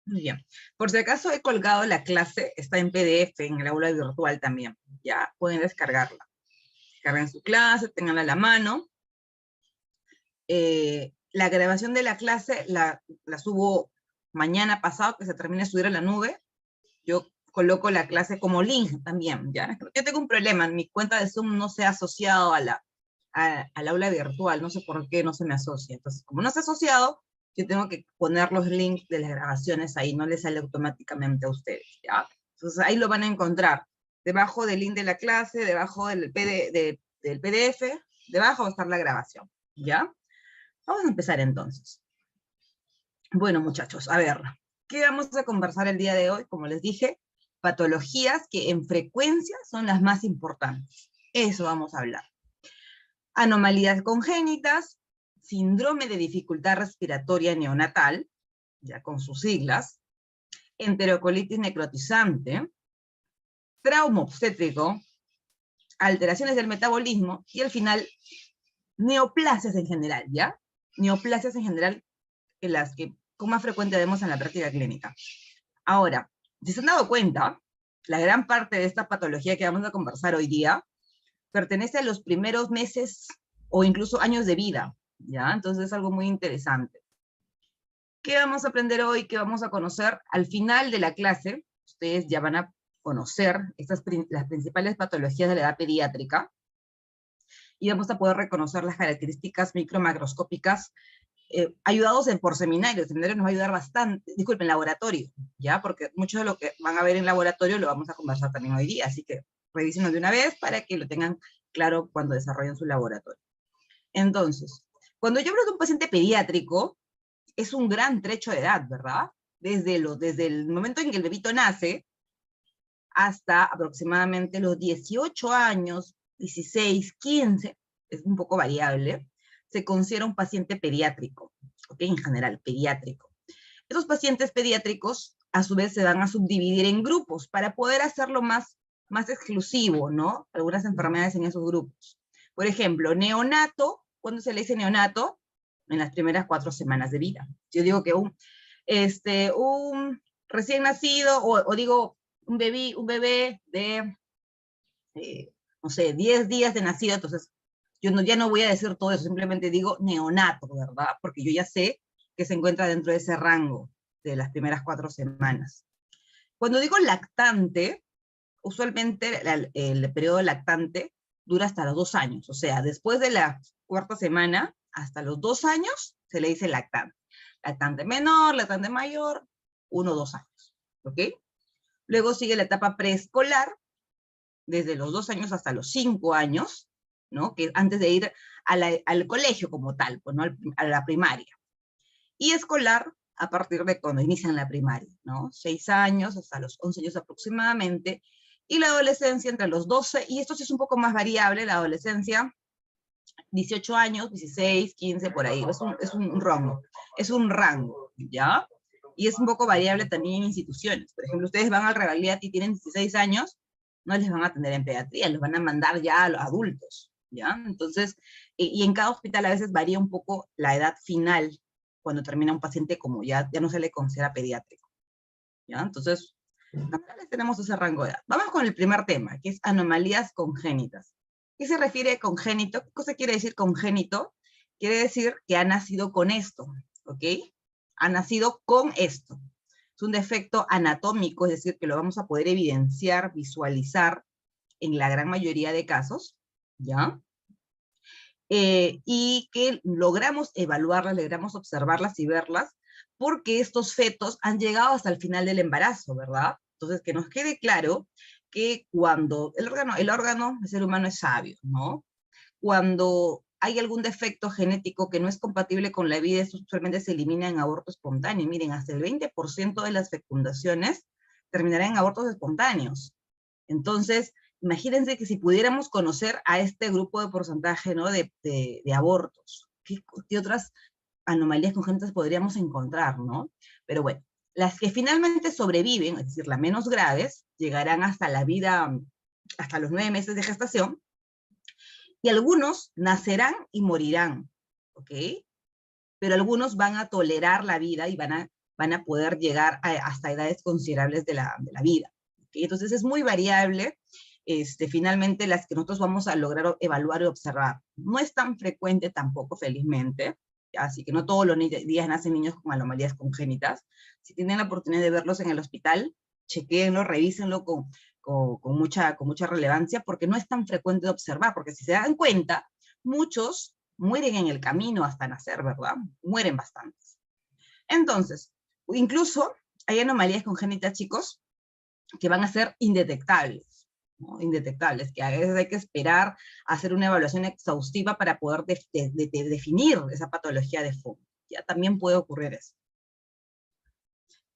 Muy bien. Por si acaso he colgado la clase, está en PDF en el aula virtual también. Ya pueden descargarla. Descarguen su clase, tenganla a la mano. La grabación de la clase la subo mañana pasado, que se termine de subir a la nube. Yo coloco la clase como link también, ¿ya? Yo tengo un problema, mi cuenta de Zoom no se ha asociado al aula virtual, no sé por qué no se me asocia. Entonces, como no se ha asociado, yo tengo que poner los links de las grabaciones ahí, no les sale automáticamente a ustedes, ¿ya? Entonces ahí lo van a encontrar, debajo del link de la clase, debajo del PDF, debajo va a estar la grabación, ¿ya? Vamos a empezar entonces. Bueno, muchachos, a ver, ¿qué vamos a conversar el día de hoy? Como les dije, patologías que en frecuencia son las más importantes. Eso vamos a hablar. Anomalías congénitas, síndrome de dificultad respiratoria neonatal, ya con sus siglas, enterocolitis necrotizante, trauma obstétrico, alteraciones del metabolismo, y al final, neoplasias en general, ¿ya? Neoplasias en general, en las que con más frecuente vemos en la práctica clínica. Ahora, si se han dado cuenta, la gran parte de esta patología que vamos a conversar hoy día pertenece a los primeros meses o incluso años de vida, ¿ya? Entonces es algo muy interesante. ¿Qué vamos a aprender hoy? ¿Qué vamos a conocer? Al final de la clase, ustedes ya van a conocer las principales patologías de la edad pediátrica y vamos a poder reconocer las características micro-macroscópicas ayudados por seminarios. El seminario nos va a ayudar bastante, disculpen, laboratorio, ¿ya? Porque mucho de lo que van a ver en laboratorio lo vamos a conversar también hoy día, así que revísenlo de una vez para que lo tengan claro cuando desarrollen su laboratorio. Entonces, cuando yo hablo de un paciente pediátrico, es un gran trecho de edad, ¿verdad? Desde el momento en que el bebito nace hasta aproximadamente los 18 años, 16, 15, es un poco variable, se considera un paciente pediátrico, ¿ok? En general, pediátrico. Esos pacientes pediátricos, a su vez, se van a subdividir en grupos para poder hacerlo más exclusivo, ¿no? Algunas enfermedades en esos grupos. Por ejemplo, neonato, ¿cuándo se le dice neonato? En las primeras 4 semanas de vida. Yo digo que un recién nacido, o digo, un bebé de, no sé, 10 días de nacido, entonces yo ya no voy a decir todo eso, simplemente digo neonato, ¿verdad? Porque yo ya sé que se encuentra dentro de ese rango de las primeras 4 semanas. Cuando digo lactante, usualmente el periodo lactante dura hasta los 2 años, o sea, después de la 4ª semana, hasta los 2 años, se le dice lactante. Lactante menor, lactante mayor, 1 o 2 años, ¿ok? Luego sigue la etapa preescolar, desde los 2 años hasta los 5 años, ¿no? Que antes de ir al colegio como tal, pues, ¿no? A la primaria. Y escolar a partir de cuando inician la primaria, ¿no? 6 años hasta los 11 años aproximadamente, y la adolescencia entre los 12, y esto sí es un poco más variable, la adolescencia, 18 años, 16, 15, por ahí, es un rango, ¿ya? Y es un poco variable también en instituciones. Por ejemplo, ustedes van al Revalidad y tienen 16 años, no les van a atender en pediatría, los van a mandar ya a los adultos, ¿ya? Entonces, y en cada hospital a veces varía un poco la edad final cuando termina un paciente como ya no se le considera pediátrico, ¿ya? Entonces, tenemos ese rango de edad. Vamos con el primer tema, que es anomalías congénitas. ¿Qué se refiere a congénito? ¿Qué cosa quiere decir congénito? Quiere decir que ha nacido con esto, ¿ok? Ha nacido con esto. Es un defecto anatómico, es decir, que lo vamos a poder evidenciar, visualizar en la gran mayoría de casos, ¿ya? Y que logramos evaluarlas, logramos observarlas y verlas, porque estos fetos han llegado hasta el final del embarazo, ¿verdad? Entonces, que nos quede claro que cuando el órgano del ser humano es sabio, ¿no? Cuando hay algún defecto genético que no es compatible con la vida, eso usualmente se elimina en aborto espontáneo. Miren, hasta el 20% de las fecundaciones terminarán en abortos espontáneos. Entonces, imagínense que si pudiéramos conocer a este grupo de porcentaje, ¿no? de abortos, ¿qué otras anomalías congénitas podríamos encontrar, ¿no? Pero bueno, las que finalmente sobreviven, es decir, las menos graves, llegarán hasta la vida, hasta los 9 meses de gestación, y algunos nacerán y morirán, ¿ok? Pero algunos van a tolerar la vida y van a van a poder llegar hasta edades considerables de la vida. ¿Okay? Entonces es muy variable, finalmente las que nosotros vamos a lograr evaluar y observar. No es tan frecuente tampoco, felizmente, así que no todos los días nacen niños con anomalías congénitas. Si tienen la oportunidad de verlos en el hospital, chequéenlo, revísenlo con mucha relevancia, porque no es tan frecuente de observar, porque si se dan cuenta, muchos mueren en el camino hasta nacer, ¿verdad? Mueren bastantes. Entonces, incluso hay anomalías congénitas, chicos, que van a ser indetectables, ¿no? Indetectables, que a veces hay que esperar a hacer una evaluación exhaustiva para poder definir esa patología de fondo. Ya también puede ocurrir eso.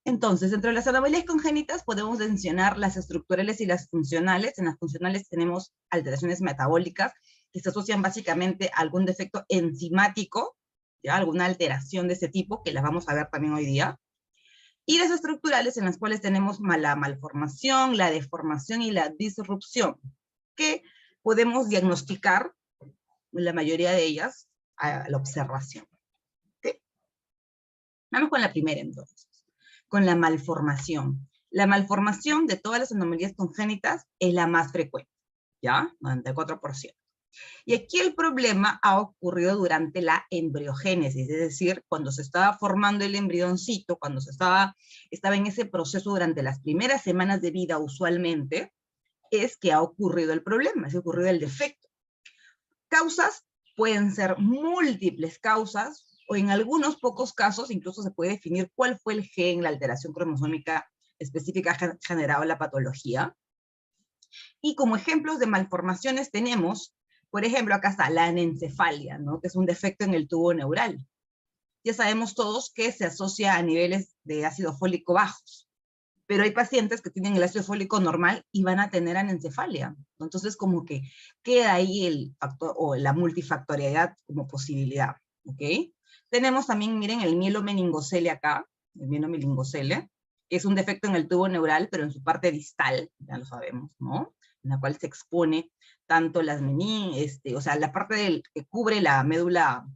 Entonces, entre las anomalías congénitas podemos mencionar las estructurales y las funcionales. En las funcionales tenemos alteraciones metabólicas que se asocian básicamente a algún defecto enzimático, ¿ya? Alguna alteración de ese tipo, que las vamos a ver también hoy día. Y las estructurales, en las cuales tenemos la malformación, la deformación y la disrupción, que podemos diagnosticar, la mayoría de ellas, a la observación. ¿Okay? Vamos con la primera entonces, con la malformación. La malformación de todas las anomalías congénitas es la más frecuente, ¿ya? 94%. Y aquí el problema ha ocurrido durante la embriogénesis, es decir, cuando se estaba formando el embrioncito, cuando estaba en ese proceso durante las primeras semanas de vida usualmente, es que ha ocurrido el problema, es que ha ocurrido el defecto. Causas pueden ser múltiples causas, o en algunos pocos casos incluso se puede definir cuál fue el gen, la alteración cromosómica específica generada en la patología. Y como ejemplos de malformaciones tenemos, por ejemplo, acá está la anencefalia, ¿no? Que es un defecto en el tubo neural. Ya sabemos todos que se asocia a niveles de ácido fólico bajos, pero hay pacientes que tienen el ácido fólico normal y van a tener anencefalia. Entonces, como que queda ahí el factor, o la multifactorialidad como posibilidad, ¿ok? Tenemos también, miren, el mielomeningocele acá, el mielomeningocele, que es un defecto en el tubo neural, pero en su parte distal, ya lo sabemos, ¿no? En la cual se expone tanto las o sea, la parte que cubre la médula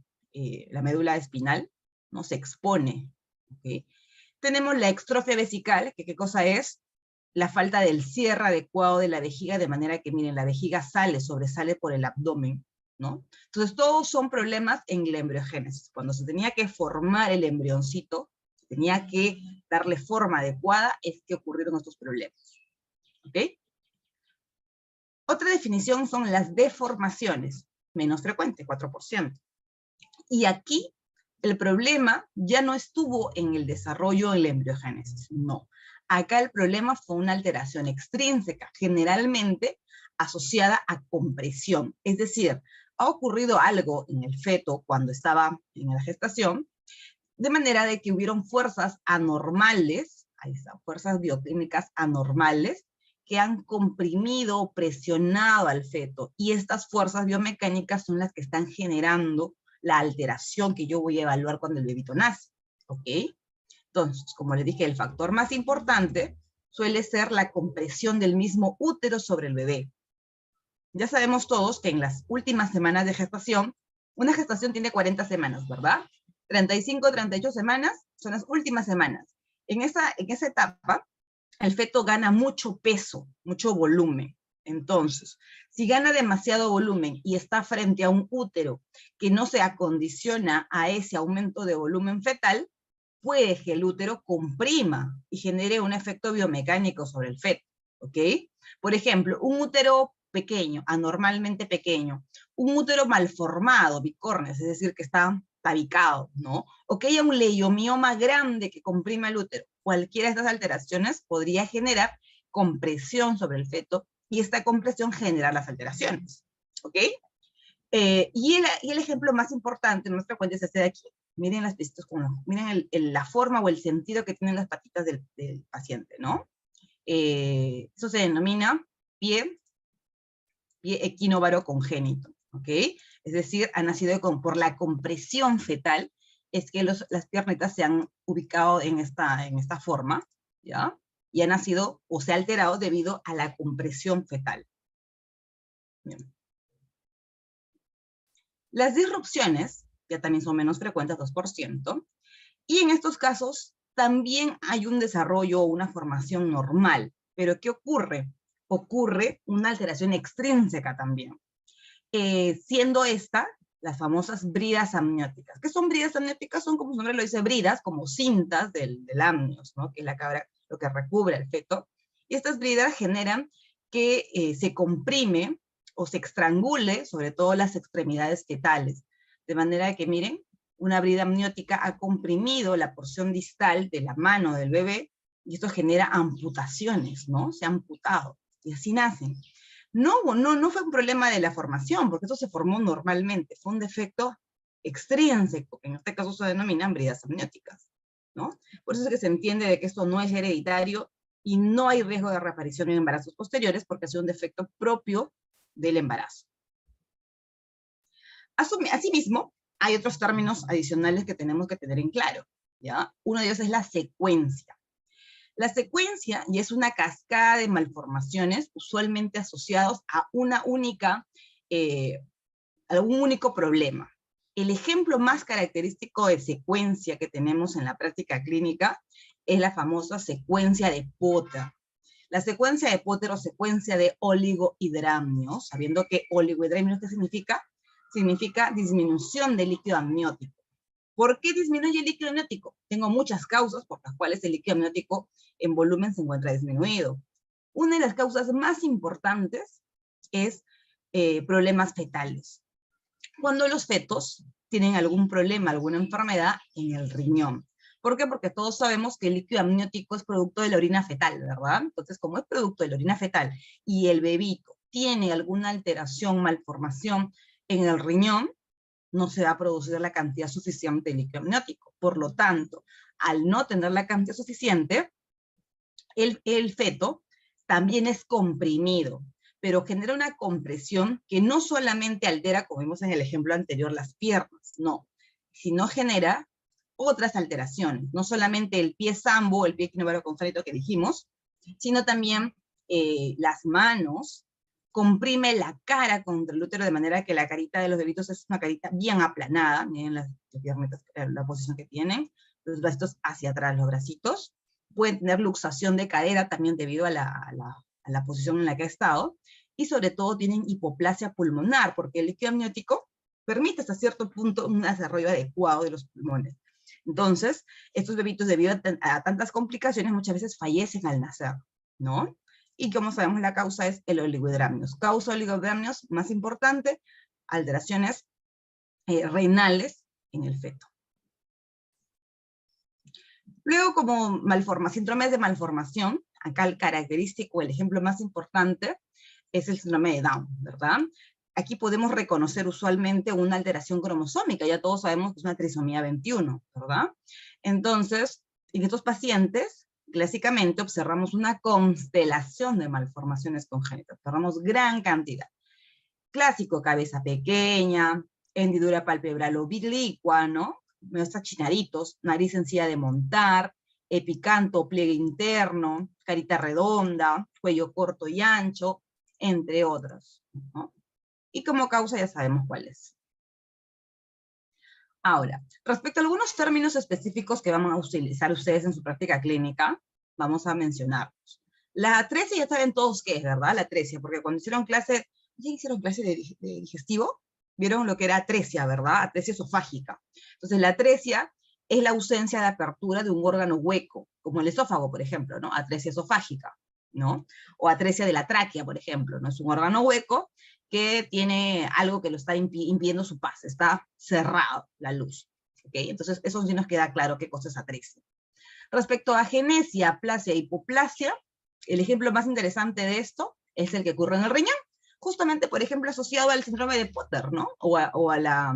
espinal, ¿no? Se expone, ¿ok? Tenemos la extrofia vesical, que ¿qué cosa es? La falta del cierre adecuado de la vejiga, de manera que, miren, la vejiga sobresale por el abdomen, ¿no? Entonces, todos son problemas en la embriogénesis. Cuando se tenía que formar el embrioncito, se tenía que darle forma adecuada, es que ocurrieron estos problemas, ¿ok? Otra definición son las deformaciones, menos frecuente, 4%. Y aquí el problema ya no estuvo en el desarrollo en la embriogénesis, no. Acá el problema fue una alteración extrínseca, generalmente asociada a compresión. Es decir, ha ocurrido algo en el feto cuando estaba en la gestación, de manera de que hubieron fuerzas anormales, ahí está, fuerzas bioquímicas anormales, que han comprimido o presionado al feto, y estas fuerzas biomecánicas son las que están generando la alteración que yo voy a evaluar cuando el bebito nace, ¿ok? Entonces, como les dije, el factor más importante suele ser la compresión del mismo útero sobre el bebé. Ya sabemos todos que en las últimas semanas de gestación, una gestación tiene 40 semanas, ¿verdad? 35, 38 semanas son las últimas semanas. En esa etapa, el feto gana mucho peso, mucho volumen. Entonces, si gana demasiado volumen y está frente a un útero que no se acondiciona a ese aumento de volumen fetal, puede que el útero comprima y genere un efecto biomecánico sobre el feto, ¿ok? Por ejemplo, un útero pequeño, anormalmente pequeño, un útero malformado, bicornes, es decir, que está tabicado, ¿no? O que haya un leiomioma grande que comprima el útero. Cualquiera de estas alteraciones podría generar compresión sobre el feto, y esta compresión genera las alteraciones, ¿ok? Y el ejemplo más importante, más frecuente, es este de aquí. Miren las piecitas, miren la forma o el sentido que tienen las patitas del paciente, ¿no? Eso se denomina pie equinóvaro congénito, ¿ok? Es decir, ha nacido por la compresión fetal, es que las piernitas se han ubicado en esta forma, ¿ya? Y ha nacido o se ha alterado debido a la compresión fetal. Bien. Las disrupciones ya también son menos frecuentes, 2%, y en estos casos también hay un desarrollo o una formación normal. Pero ¿qué ocurre? Ocurre una alteración extrínseca también, siendo esta las famosas bridas amnióticas. ¿Qué son bridas amnióticas? Son, como su nombre lo dice, bridas, como cintas del amnios, ¿no? Que es la cabra, lo que recubre al feto. Y estas bridas generan que se comprime o se estrangule, sobre todo las extremidades fetales. De manera que, miren, una brida amniótica ha comprimido la porción distal de la mano del bebé, y esto genera amputaciones, ¿no? Se ha amputado, y así nacen. No fue un problema de la formación, porque eso se formó normalmente, fue un defecto extrínseco, que en este caso se denominan bridas amnióticas, ¿no? Por eso es que se entiende de que esto no es hereditario y no hay riesgo de reaparición en embarazos posteriores, porque ha sido un defecto propio del embarazo. Asimismo, hay otros términos adicionales que tenemos que tener en claro, ¿ya? Uno de ellos es la secuencia. La secuencia y es una cascada de malformaciones usualmente asociados a un único problema. El ejemplo más característico de secuencia que tenemos en la práctica clínica es la famosa secuencia de Potter. La secuencia de Potter o secuencia de oligohidramnios, sabiendo que oligohidramnios, ¿qué significa? Significa disminución del líquido amniótico. ¿Por qué disminuye el líquido amniótico? Tengo muchas causas por las cuales el líquido amniótico en volumen se encuentra disminuido. Una de las causas más importantes es problemas fetales. Cuando los fetos tienen algún problema, alguna enfermedad en el riñón. ¿Por qué? Porque todos sabemos que el líquido amniótico es producto de la orina fetal, ¿verdad? Entonces, como es producto de la orina fetal y el bebito tiene alguna alteración, malformación en el riñón, no se va a producir la cantidad suficiente de líquido amniótico. Por lo tanto, al no tener la cantidad suficiente, el feto también es comprimido, pero genera una compresión que no solamente altera, como vimos en el ejemplo anterior, las piernas, no, sino genera otras alteraciones, no solamente el pie sambo, el pie equinovario congénito que dijimos, sino también las manos, comprime la cara contra el útero de manera que la carita de los bebitos es una carita bien aplanada, miren las piernitas, la posición que tienen, los bracitos hacia atrás, los bracitos, pueden tener luxación de cadera también debido a la posición en la que ha estado, y sobre todo tienen hipoplasia pulmonar, porque el líquido amniótico permite hasta cierto punto un desarrollo adecuado de los pulmones. Entonces, estos bebitos debido a tantas complicaciones muchas veces fallecen al nacer, ¿no? Y como sabemos la causa es el oligohidramnios. Causa oligohidramnios más importante, alteraciones renales en el feto. Luego, como síndromes de malformación, acá el característico, el ejemplo más importante es el síndrome de Down, ¿verdad? Aquí podemos reconocer usualmente una alteración cromosómica, ya todos sabemos que es una trisomía 21, ¿verdad? Entonces, en estos pacientes, clásicamente observamos una constelación de malformaciones congénitas, observamos gran cantidad. Clásico, cabeza pequeña, hendidura palpebral oblicua, ¿no? Achinaditos, nariz sencilla de montar, epicanto, pliegue interno, carita redonda, cuello corto y ancho, entre otros, ¿no? Y como causa ya sabemos cuál es. Ahora, respecto a algunos términos específicos que van a utilizar ustedes en su práctica clínica, vamos a mencionarlos. La atresia ya saben todos qué es, ¿verdad? La atresia, porque cuando hicieron clase, ¿ya hicieron clase de digestivo? Vieron lo que era atresia, ¿verdad? Atresia esofágica. Entonces, la atresia es la ausencia de apertura de un órgano hueco, como el esófago, por ejemplo, ¿no? Atresia esofágica, ¿no? O atresia de la tráquea, por ejemplo, ¿no? Es un órgano hueco que tiene algo que lo está impidiendo su paso, está cerrado la luz, ¿ok? Entonces, eso sí nos queda claro qué cosa es atresia. Respecto a agenesia, aplasia e hipoplasia, el ejemplo más interesante de esto es el que ocurre en el riñón, justamente, por ejemplo, asociado al síndrome de Potter, ¿no? O a la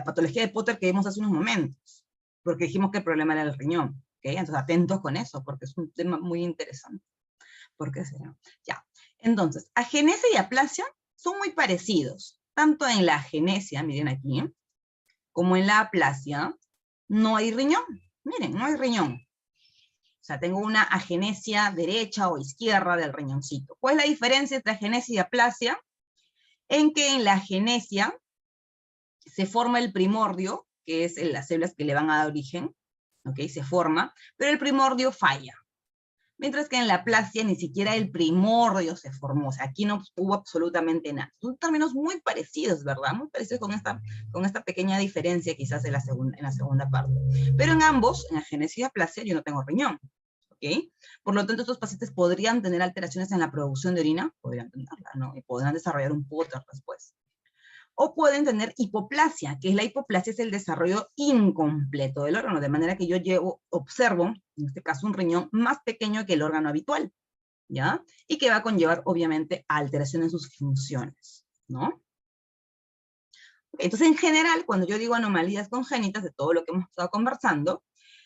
patología de Potter que vimos hace unos momentos, porque dijimos que el problema era el riñón, ¿ok? Entonces, atentos con eso, porque es un tema muy interesante. ¿Por qué será? Ya. Entonces, agenesia y aplasia son muy parecidos, tanto en la agenesia, miren aquí, como en la aplasia, no hay riñón. Miren, no hay riñón. O sea, tengo una agenesia derecha o izquierda del riñoncito. ¿Cuál es la diferencia entre agenesia y aplasia? En que en la agenesia se forma el primordio, que es las células que le van a dar origen, ¿ok? Se forma, pero el primordio falla. Mientras que en la aplasia ni siquiera el primordio se formó, o sea, aquí no hubo absolutamente nada. Son términos muy parecidos, ¿verdad? Muy parecidos con esta pequeña diferencia quizás en la segunda parte. Pero en ambos, en agenesis y aplasia, yo no tengo riñón, ¿ok? Por lo tanto, estos pacientes podrían tener alteraciones en la producción de orina, podrían tenerla, ¿no? Y podrán desarrollar un póter después. O pueden tener hipoplasia, que es la hipoplasia es el desarrollo incompleto del órgano, de manera que yo observo, en este caso un riñón más pequeño que el órgano habitual, ¿ya? Y que va a conllevar, obviamente, alteraciones en sus funciones, ¿no? Entonces, en general, cuando yo digo anomalías congénitas de todo lo que hemos estado conversando,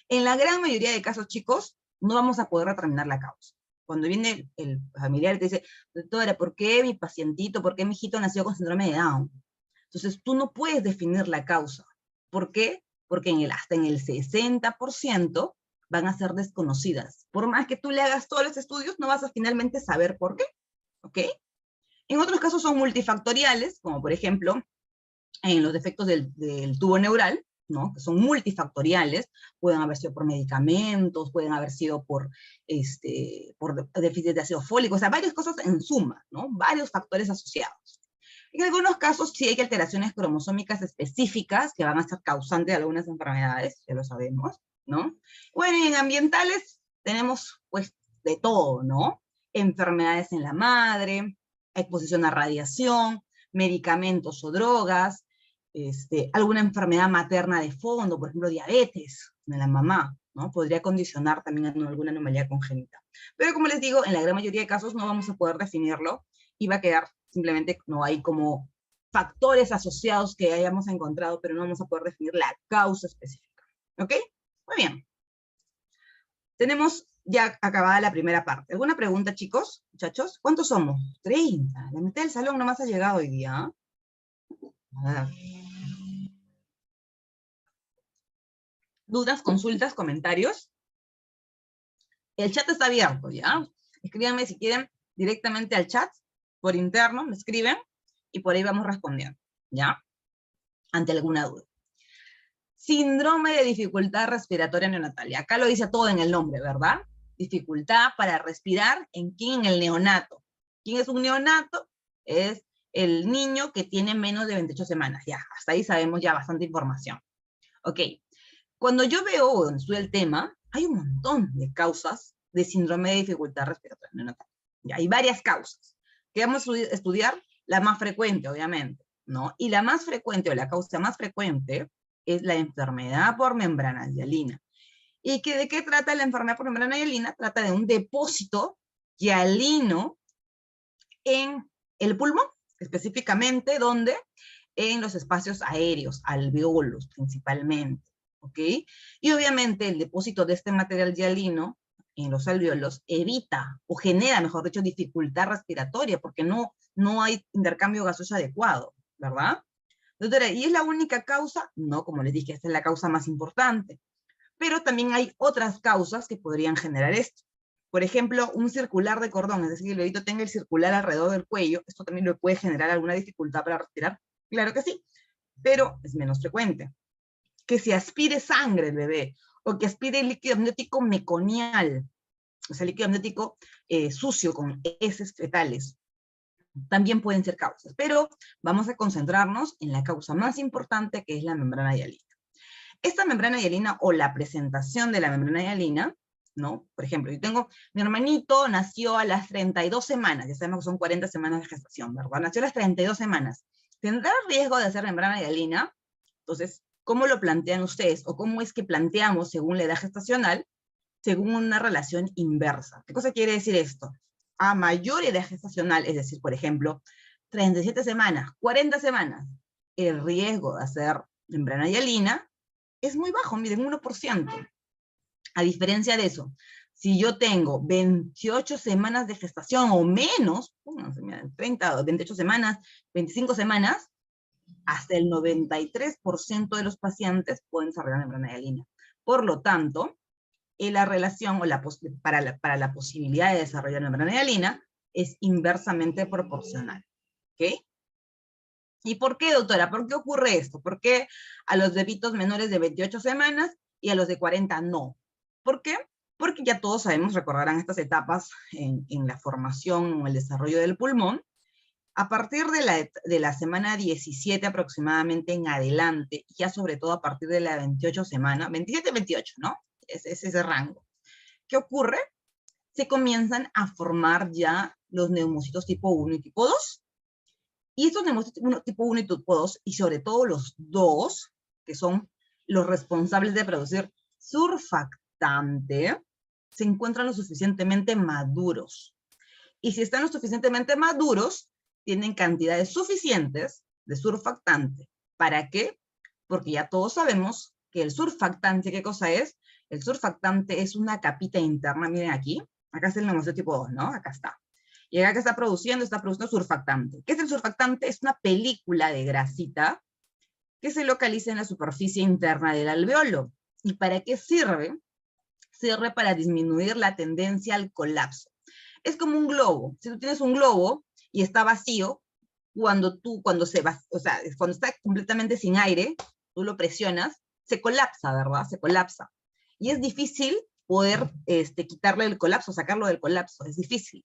en la gran mayoría de casos, chicos, no vamos a poder determinar la causa. Cuando viene el familiar y te dice, doctora, ¿por qué mi pacientito, por qué mi hijito nació con síndrome de Down? Entonces, tú no puedes definir la causa. ¿Por qué? Porque hasta en el 60% van a ser desconocidas. Por más que tú le hagas todos los estudios, no vas a finalmente saber por qué. ¿Ok? En otros casos son multifactoriales, como por ejemplo, en los defectos del tubo neural, ¿no? Que son multifactoriales, pueden haber sido por medicamentos, pueden haber sido por déficit de ácido fólico, o sea, varias cosas en suma, ¿no? Varios factores asociados. En algunos casos sí hay alteraciones cromosómicas específicas que van a ser causantes de algunas enfermedades, ya lo sabemos, ¿no? Bueno, y en ambientales tenemos, pues, de todo, ¿no? Enfermedades en la madre, exposición a radiación, medicamentos o drogas, alguna enfermedad materna de fondo, por ejemplo, diabetes en la mamá, ¿no? Podría condicionar también a alguna anomalía congénita. Pero como les digo, en la gran mayoría de casos no vamos a poder definirlo y va a quedar simplemente, no hay como factores asociados que hayamos encontrado, pero no vamos a poder definir la causa específica. ¿Ok? Muy bien. Tenemos ya acabada la primera parte. ¿Alguna pregunta, chicos? Muchachos, ¿cuántos somos? 30. La mitad del salón nomás ha llegado hoy día. A ver. ¿Dudas, consultas, comentarios? El chat está abierto, ¿ya? Escríbanme si quieren directamente al chat, por interno, me escriben, y por ahí vamos respondiendo, ¿ya? Ante alguna duda. Síndrome de dificultad respiratoria neonatal. Y acá lo dice todo en el nombre, ¿verdad? Dificultad para respirar, ¿en quién? En el neonato. ¿Quién es un neonato? Es el niño que tiene menos de 28 semanas. Ya, hasta ahí sabemos ya bastante información. Ok. Cuando yo veo o estudio el tema, hay un montón de causas de síndrome de dificultad respiratoria neonatal. Ya, hay varias causas. Que vamos a estudiar la más frecuente, obviamente, ¿no? Y la más frecuente, o la causa más frecuente, es la enfermedad por membrana hialina. ¿Y de qué trata la enfermedad por membrana hialina? Trata de un depósito hialino en el pulmón, específicamente, ¿dónde? En los espacios aéreos, alveolos principalmente, ¿ok? Y obviamente el depósito de este material hialino en los alveolos evita, o genera, mejor dicho, dificultad respiratoria, porque no hay intercambio gaseoso adecuado, ¿verdad? Doctora, ¿y es la única causa? No, como les dije, esta es la causa más importante. Pero también hay otras causas que podrían generar esto. Por ejemplo, un circular de cordón, es decir, que el bebito tenga el circular alrededor del cuello, esto también le puede generar alguna dificultad para respirar. Claro que sí, pero es menos frecuente. Que se aspire sangre el bebé, o que aspire líquido amniótico meconial, o sea, líquido amniótico sucio con heces fetales. También pueden ser causas, pero vamos a concentrarnos en la causa más importante, que es la membrana hialina. Esta membrana hialina, o la presentación de la membrana hialina, ¿no? Por ejemplo, yo tengo, mi hermanito nació a las 32 semanas, ya sabemos que son 40 semanas de gestación, ¿verdad? Nació a las 32 semanas. ¿Tendrá riesgo de hacer membrana hialina? Entonces, ¿cómo lo plantean ustedes? ¿O cómo es que planteamos, según la edad gestacional, según una relación inversa? ¿Qué cosa quiere decir esto? A mayor edad gestacional, es decir, por ejemplo, 37 semanas, 40 semanas, el riesgo de hacer membrana hialina es muy bajo, miren, 1%. A diferencia de eso, si yo tengo 28 semanas de gestación o menos, 30 o 28 semanas, 25 semanas, hasta el 93% de los pacientes pueden desarrollar membrana hialina. Por lo tanto, la relación o para la posibilidad de desarrollar membrana hialina es inversamente proporcional. ¿Ok? ¿Y por qué, doctora? ¿Por qué ocurre esto? ¿Por qué a los bebitos menores de 28 semanas y a los de 40 no. ¿Por qué? Porque ya todos sabemos, recordarán estas etapas en la formación o el desarrollo del pulmón. A partir de la semana 17 aproximadamente en adelante, ya sobre todo a partir de la 28 semana, 27-28, ¿no? Es ese rango. ¿Qué ocurre? Se comienzan a formar ya los neumocitos tipo 1 y tipo 2. Y estos neumocitos tipo 1 y tipo 2, y sobre todo los 2, que son los responsables de producir surfactante, se encuentran lo suficientemente maduros. Y si están lo suficientemente maduros, tienen cantidades suficientes de surfactante. ¿Para qué? Porque ya todos sabemos que el surfactante, ¿qué cosa es? El surfactante es una capita interna, miren aquí, acá es el neumocito tipo 2, ¿no? Acá está. Y acá que está produciendo surfactante. ¿Qué es el surfactante? Es una película de grasita que se localiza en la superficie interna del alveolo. ¿Y para qué sirve? Sirve para disminuir la tendencia al colapso. Es como un globo. Si tú tienes un globo y está vacío, cuando está completamente sin aire, tú lo presionas, se colapsa, ¿verdad? Se colapsa. Y es difícil poder quitarle el colapso, sacarlo del colapso, es difícil.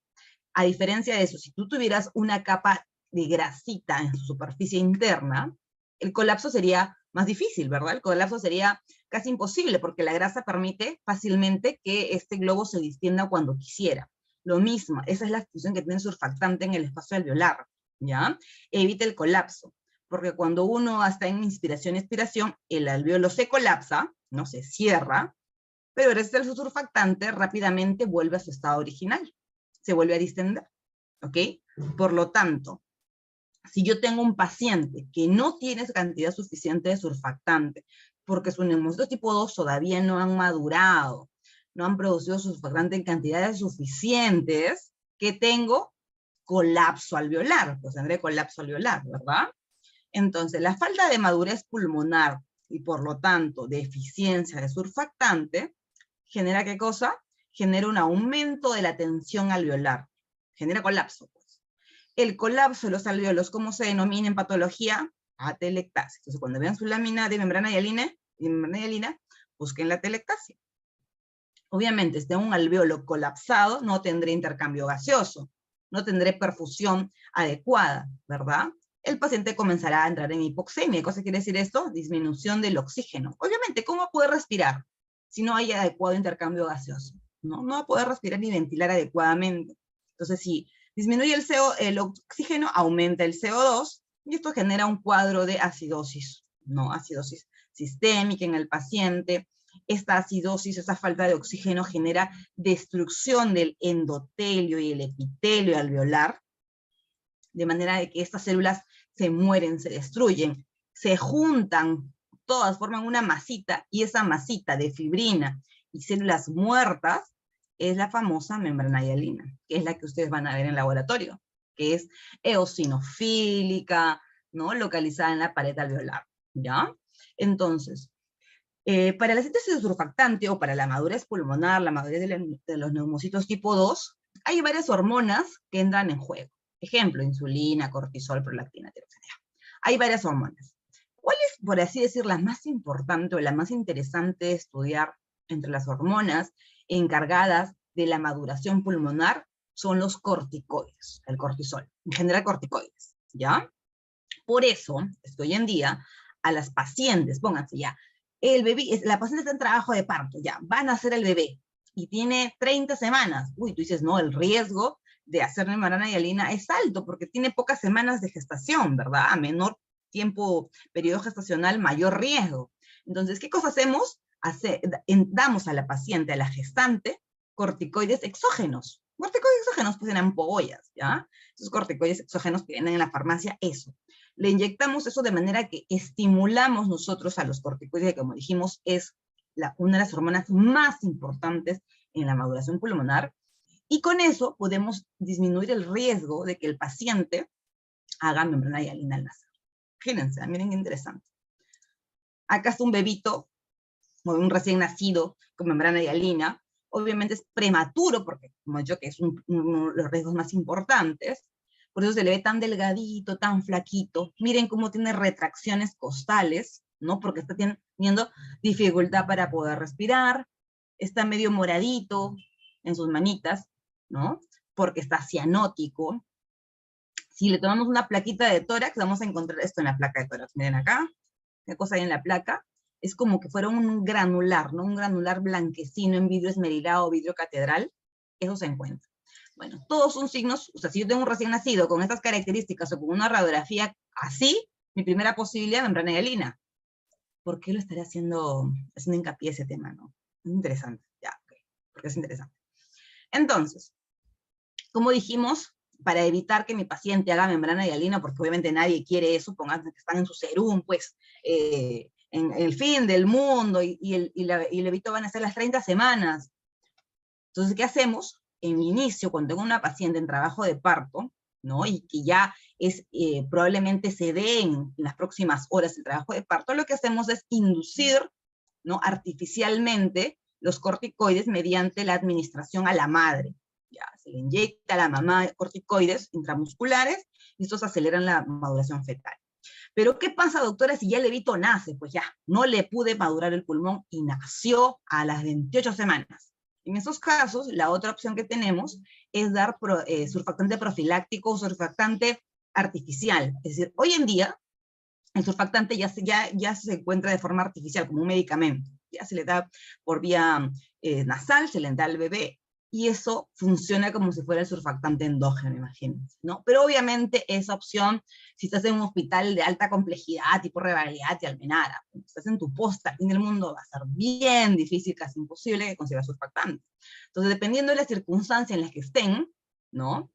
A diferencia de eso, si tú tuvieras una capa de grasita en su superficie interna, el colapso sería más difícil, ¿verdad? El colapso sería casi imposible, porque la grasa permite fácilmente que este globo se distienda cuando quisiera. Lo mismo, esa es la función que tiene el surfactante en el espacio alveolar, ¿ya? Evita el colapso, porque cuando uno está en inspiración-expiración, el alveolo se colapsa, no se cierra, pero gracias al surfactante rápidamente vuelve a su estado original, se vuelve a distender, ¿ok? Por lo tanto, si yo tengo un paciente que no tiene cantidad suficiente de surfactante, porque sus neumocitos tipo 2 todavía no han madurado, no han producido surfactante en cantidades suficientes, ¿qué tengo? Colapso alveolar, pues tendré colapso alveolar, ¿verdad? Entonces, la falta de madurez pulmonar y por lo tanto deficiencia de surfactante, ¿genera qué cosa? Genera un aumento de la tensión alveolar, genera colapso. Pues. El colapso de los alveolos, ¿cómo se denomina en patología? Atelectasia. Entonces, cuando vean su lámina de membrana hialina, busquen la atelectasia. Obviamente, si tengo un alveolo colapsado, no tendré intercambio gaseoso, no tendré perfusión adecuada, ¿verdad? El paciente comenzará a entrar en hipoxemia. ¿Qué cosa quiere decir esto? Disminución del oxígeno. Obviamente, ¿cómo puede respirar si no hay adecuado intercambio gaseoso? No va a poder respirar ni ventilar adecuadamente. Entonces, si disminuye el oxígeno, aumenta el CO2, y esto genera un cuadro de acidosis, ¿no? Acidosis sistémica en el paciente. Esta acidosis, esa falta de oxígeno genera destrucción del endotelio y el epitelio alveolar, de manera de que estas células se mueren, se destruyen, se juntan, todas forman una masita, y esa masita de fibrina y células muertas es la famosa membrana hialina, que es la que ustedes van a ver en el laboratorio, que es eosinofílica, ¿no? Localizada en la pared alveolar, ¿ya? Entonces, para la síntesis de surfactante o para la madurez pulmonar, la madurez de los neumocitos tipo 2, hay varias hormonas que entran en juego. Ejemplo, insulina, cortisol, prolactina, tiroxina. Hay varias hormonas. ¿Cuál es, por así decir, la más importante o la más interesante de estudiar entre las hormonas encargadas de la maduración pulmonar? Son los corticoides, el cortisol, en general corticoides, ¿ya? Por eso, es que hoy en día, a las pacientes, pónganse ya, el bebé, la paciente está en trabajo de parto, ya, van a hacer el bebé, y tiene 30 semanas. Uy, tú dices, no, el riesgo de hacer membrana hialina es alto, porque tiene pocas semanas de gestación, ¿verdad? A menor tiempo, periodo gestacional, mayor riesgo. Entonces, ¿qué cosa hacemos? Damos a la paciente, a la gestante, corticoides exógenos. Corticoides exógenos, pues en ampollas, ¿ya? Esos corticoides exógenos que vienen en la farmacia, eso. Le inyectamos eso de manera que estimulamos nosotros a los corticoides, que como dijimos es una de las hormonas más importantes en la maduración pulmonar, y con eso podemos disminuir el riesgo de que el paciente haga membrana hialina al nacer. Fíjense, miren qué interesante. Acá está un bebito, un recién nacido con membrana hialina. Obviamente es prematuro, porque como he dicho que es uno de los riesgos más importantes, por eso se le ve tan delgadito, tan flaquito. Miren cómo tiene retracciones costales, ¿no? Porque está teniendo dificultad para poder respirar, está medio moradito en sus manitas, ¿no? Porque está cianótico. Si le tomamos una plaquita de tórax, vamos a encontrar esto en la placa de tórax. Miren acá, ¿qué cosa hay en la placa? Es como que fuera un granular, ¿no? Un granular blanquecino en vidrio esmerilado, vidrio catedral. Eso se encuentra. Bueno, todos son signos, o sea, si yo tengo un recién nacido con estas características o con una radiografía así, mi primera posibilidad, membrana hialina. ¿Por qué lo estaré haciendo hincapié a ese tema, no? Es interesante, ya, ok, porque es interesante. Entonces, como dijimos, para evitar que mi paciente haga membrana hialina, porque obviamente nadie quiere eso, pongan que están en su serum, pues, en el fin del mundo, y el evito van a ser las 30 semanas. Entonces, ¿qué hacemos? En mi inicio, cuando tengo una paciente en trabajo de parto, ¿no? Y que ya es, probablemente se dé en las próximas horas el trabajo de parto, lo que hacemos es inducir, ¿no? Artificialmente los corticoides mediante la administración a la madre. Ya, se le inyecta a la mamá corticoides intramusculares y estos aceleran la maduración fetal. Pero ¿qué pasa, doctora, si ya el bebito nace? Pues ya, no le pude madurar el pulmón y nació a las 28 semanas. En esos casos, la otra opción que tenemos es dar surfactante profiláctico o surfactante artificial. Es decir, hoy en día, el surfactante ya se encuentra de forma artificial, como un medicamento. Ya se le da por vía nasal, se le da al bebé, y eso funciona como si fuera el surfactante endógeno, imagínense, ¿no? Pero obviamente esa opción, si estás en un hospital de alta complejidad, tipo Revalidad y Almenara, estás en tu posta en el mundo, va a ser bien difícil, casi imposible que consigas surfactante. Entonces, dependiendo de la circunstancia en la que estén, ¿no?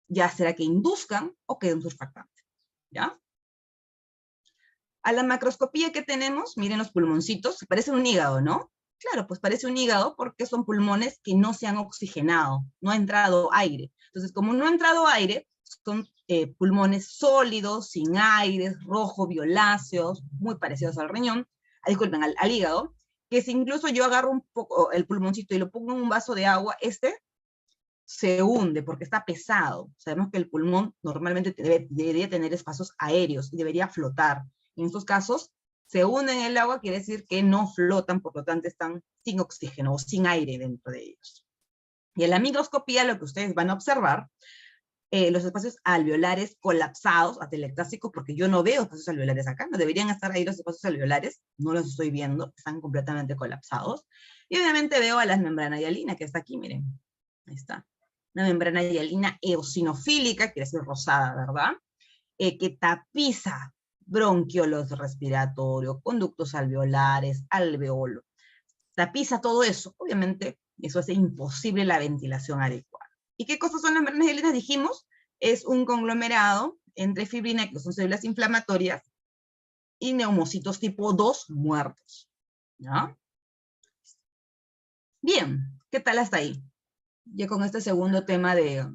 Ya será que induzcan o quede un surfactante, ¿ya? A la macroscopía que tenemos, miren los pulmoncitos, parece un hígado, ¿no? Claro, pues parece un hígado porque son pulmones que no se han oxigenado, no ha entrado aire. Entonces, como no ha entrado aire, son pulmones sólidos, sin aire, rojo, violáceos, muy parecidos al riñón, disculpen, al hígado, que si incluso yo agarro un poco el pulmoncito y lo pongo en un vaso de agua, se hunde porque está pesado. Sabemos que el pulmón normalmente debería tener espacios aéreos y debería flotar. En estos casos, se hunden en el agua, quiere decir que no flotan, por lo tanto están sin oxígeno o sin aire dentro de ellos. Y en la microscopía lo que ustedes van a observar, los espacios alveolares colapsados, atelectásicos, porque yo no veo espacios alveolares acá, no deberían estar ahí los espacios alveolares, no los estoy viendo, están completamente colapsados. Y obviamente veo a las membranas hialinas, que está aquí, miren, ahí está. Una membrana hialina eosinofílica, quiere decir rosada, ¿verdad? Que tapiza bronquiolos respiratorios, conductos alveolares, alveolo. Tapiza todo eso. Obviamente, eso hace imposible la ventilación adecuada. ¿Y qué cosas son las membranas hialinas? Dijimos, es un conglomerado entre fibrina, que son células inflamatorias, y neumocitos tipo 2 muertos. ¿Ya? Bien, ¿qué tal hasta ahí? Ya con este segundo tema de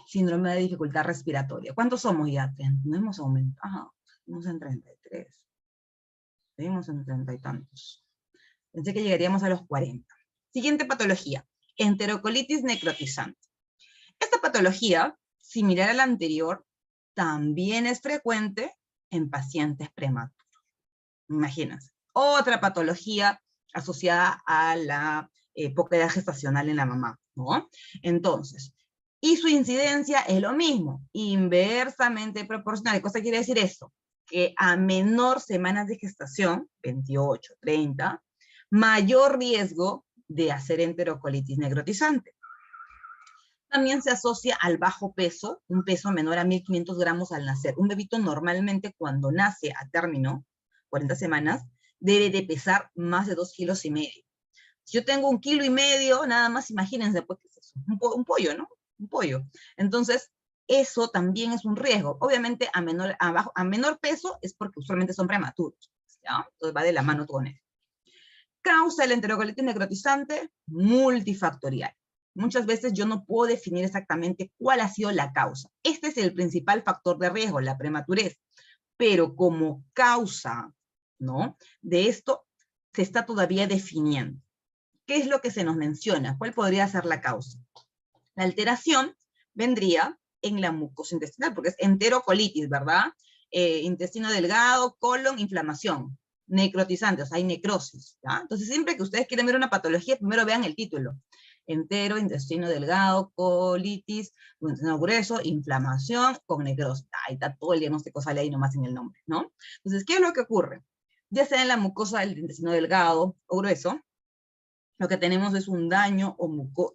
síndrome de dificultad respiratoria. ¿Cuántos somos ya? No hemos aumentado. Estamos en 33. Seguimos en 30 y tantos. Pensé que llegaríamos a los 40. Siguiente patología. Enterocolitis necrotizante. Esta patología, similar a la anterior, también es frecuente en pacientes prematuros. Imagínense. Otra patología asociada a la poca edad gestacional en la mamá, ¿no? Entonces, y su incidencia es lo mismo, inversamente proporcional. ¿Qué cosa quiere decir esto? Que a menor semanas de gestación, 28, 30, mayor riesgo de hacer enterocolitis necrotizante. También se asocia al bajo peso, un peso menor a 1.500 gramos al nacer. Un bebito normalmente cuando nace a término, 40 semanas, debe de pesar más de 2,5 kilos. Si yo tengo 1,5 kilos, nada más imagínense, pues, ¿qué es eso? Un pollo, ¿no? Un pollo. Entonces, eso también es un riesgo. Obviamente, a menor peso es porque usualmente son prematuros, ¿ya? Entonces va de la mano con eso. Causa el enterocolitis necrotizante multifactorial. Muchas veces yo no puedo definir exactamente cuál ha sido la causa. Este es el principal factor de riesgo, la prematurez. Pero como causa, ¿no?, de esto se está todavía definiendo. ¿Qué es lo que se nos menciona? ¿Cuál podría ser la causa? La alteración vendría en la mucosa intestinal, porque es enterocolitis, ¿verdad? intestino delgado, colon, inflamación, necrotizante, o sea, hay necrosis, ¿ya? Entonces, siempre que ustedes quieren ver una patología, primero vean el título. Entero, intestino delgado, colitis, intestino grueso, inflamación con necrosis. Ahí está todo el diagnóstico, sale ahí nomás en el nombre, ¿no? Entonces, ¿qué es lo que ocurre? Ya sea en la mucosa del intestino delgado o grueso, lo que tenemos es un daño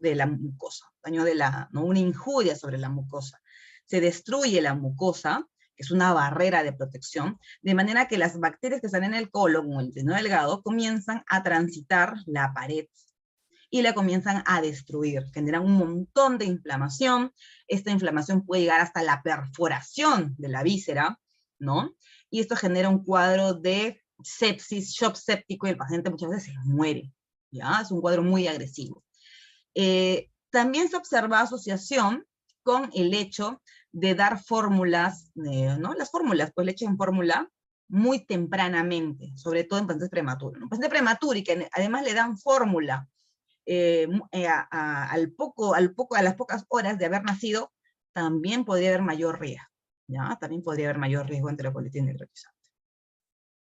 de la mucosa, daño de ¿no? Una injuria sobre la mucosa. Se destruye la mucosa, que es una barrera de protección, de manera que las bacterias que están en el colon o el intestino delgado comienzan a transitar la pared y la comienzan a destruir, generan un montón de inflamación. Esta inflamación puede llegar hasta la perforación de la víscera, ¿no? Y esto genera un cuadro de sepsis, shock séptico, y el paciente muchas veces se muere, ¿ya? Es un cuadro muy agresivo. También se observa asociación con el hecho de dar fórmulas, ¿no? Las fórmulas, pues leche en fórmula, muy tempranamente, sobre todo en pacientes prematuros. Un paciente prematuro y que además le dan fórmula a las pocas horas de haber nacido, también podría haber mayor riesgo, ¿ya? También podría haber mayor riesgo de enterocolitis necrotizante.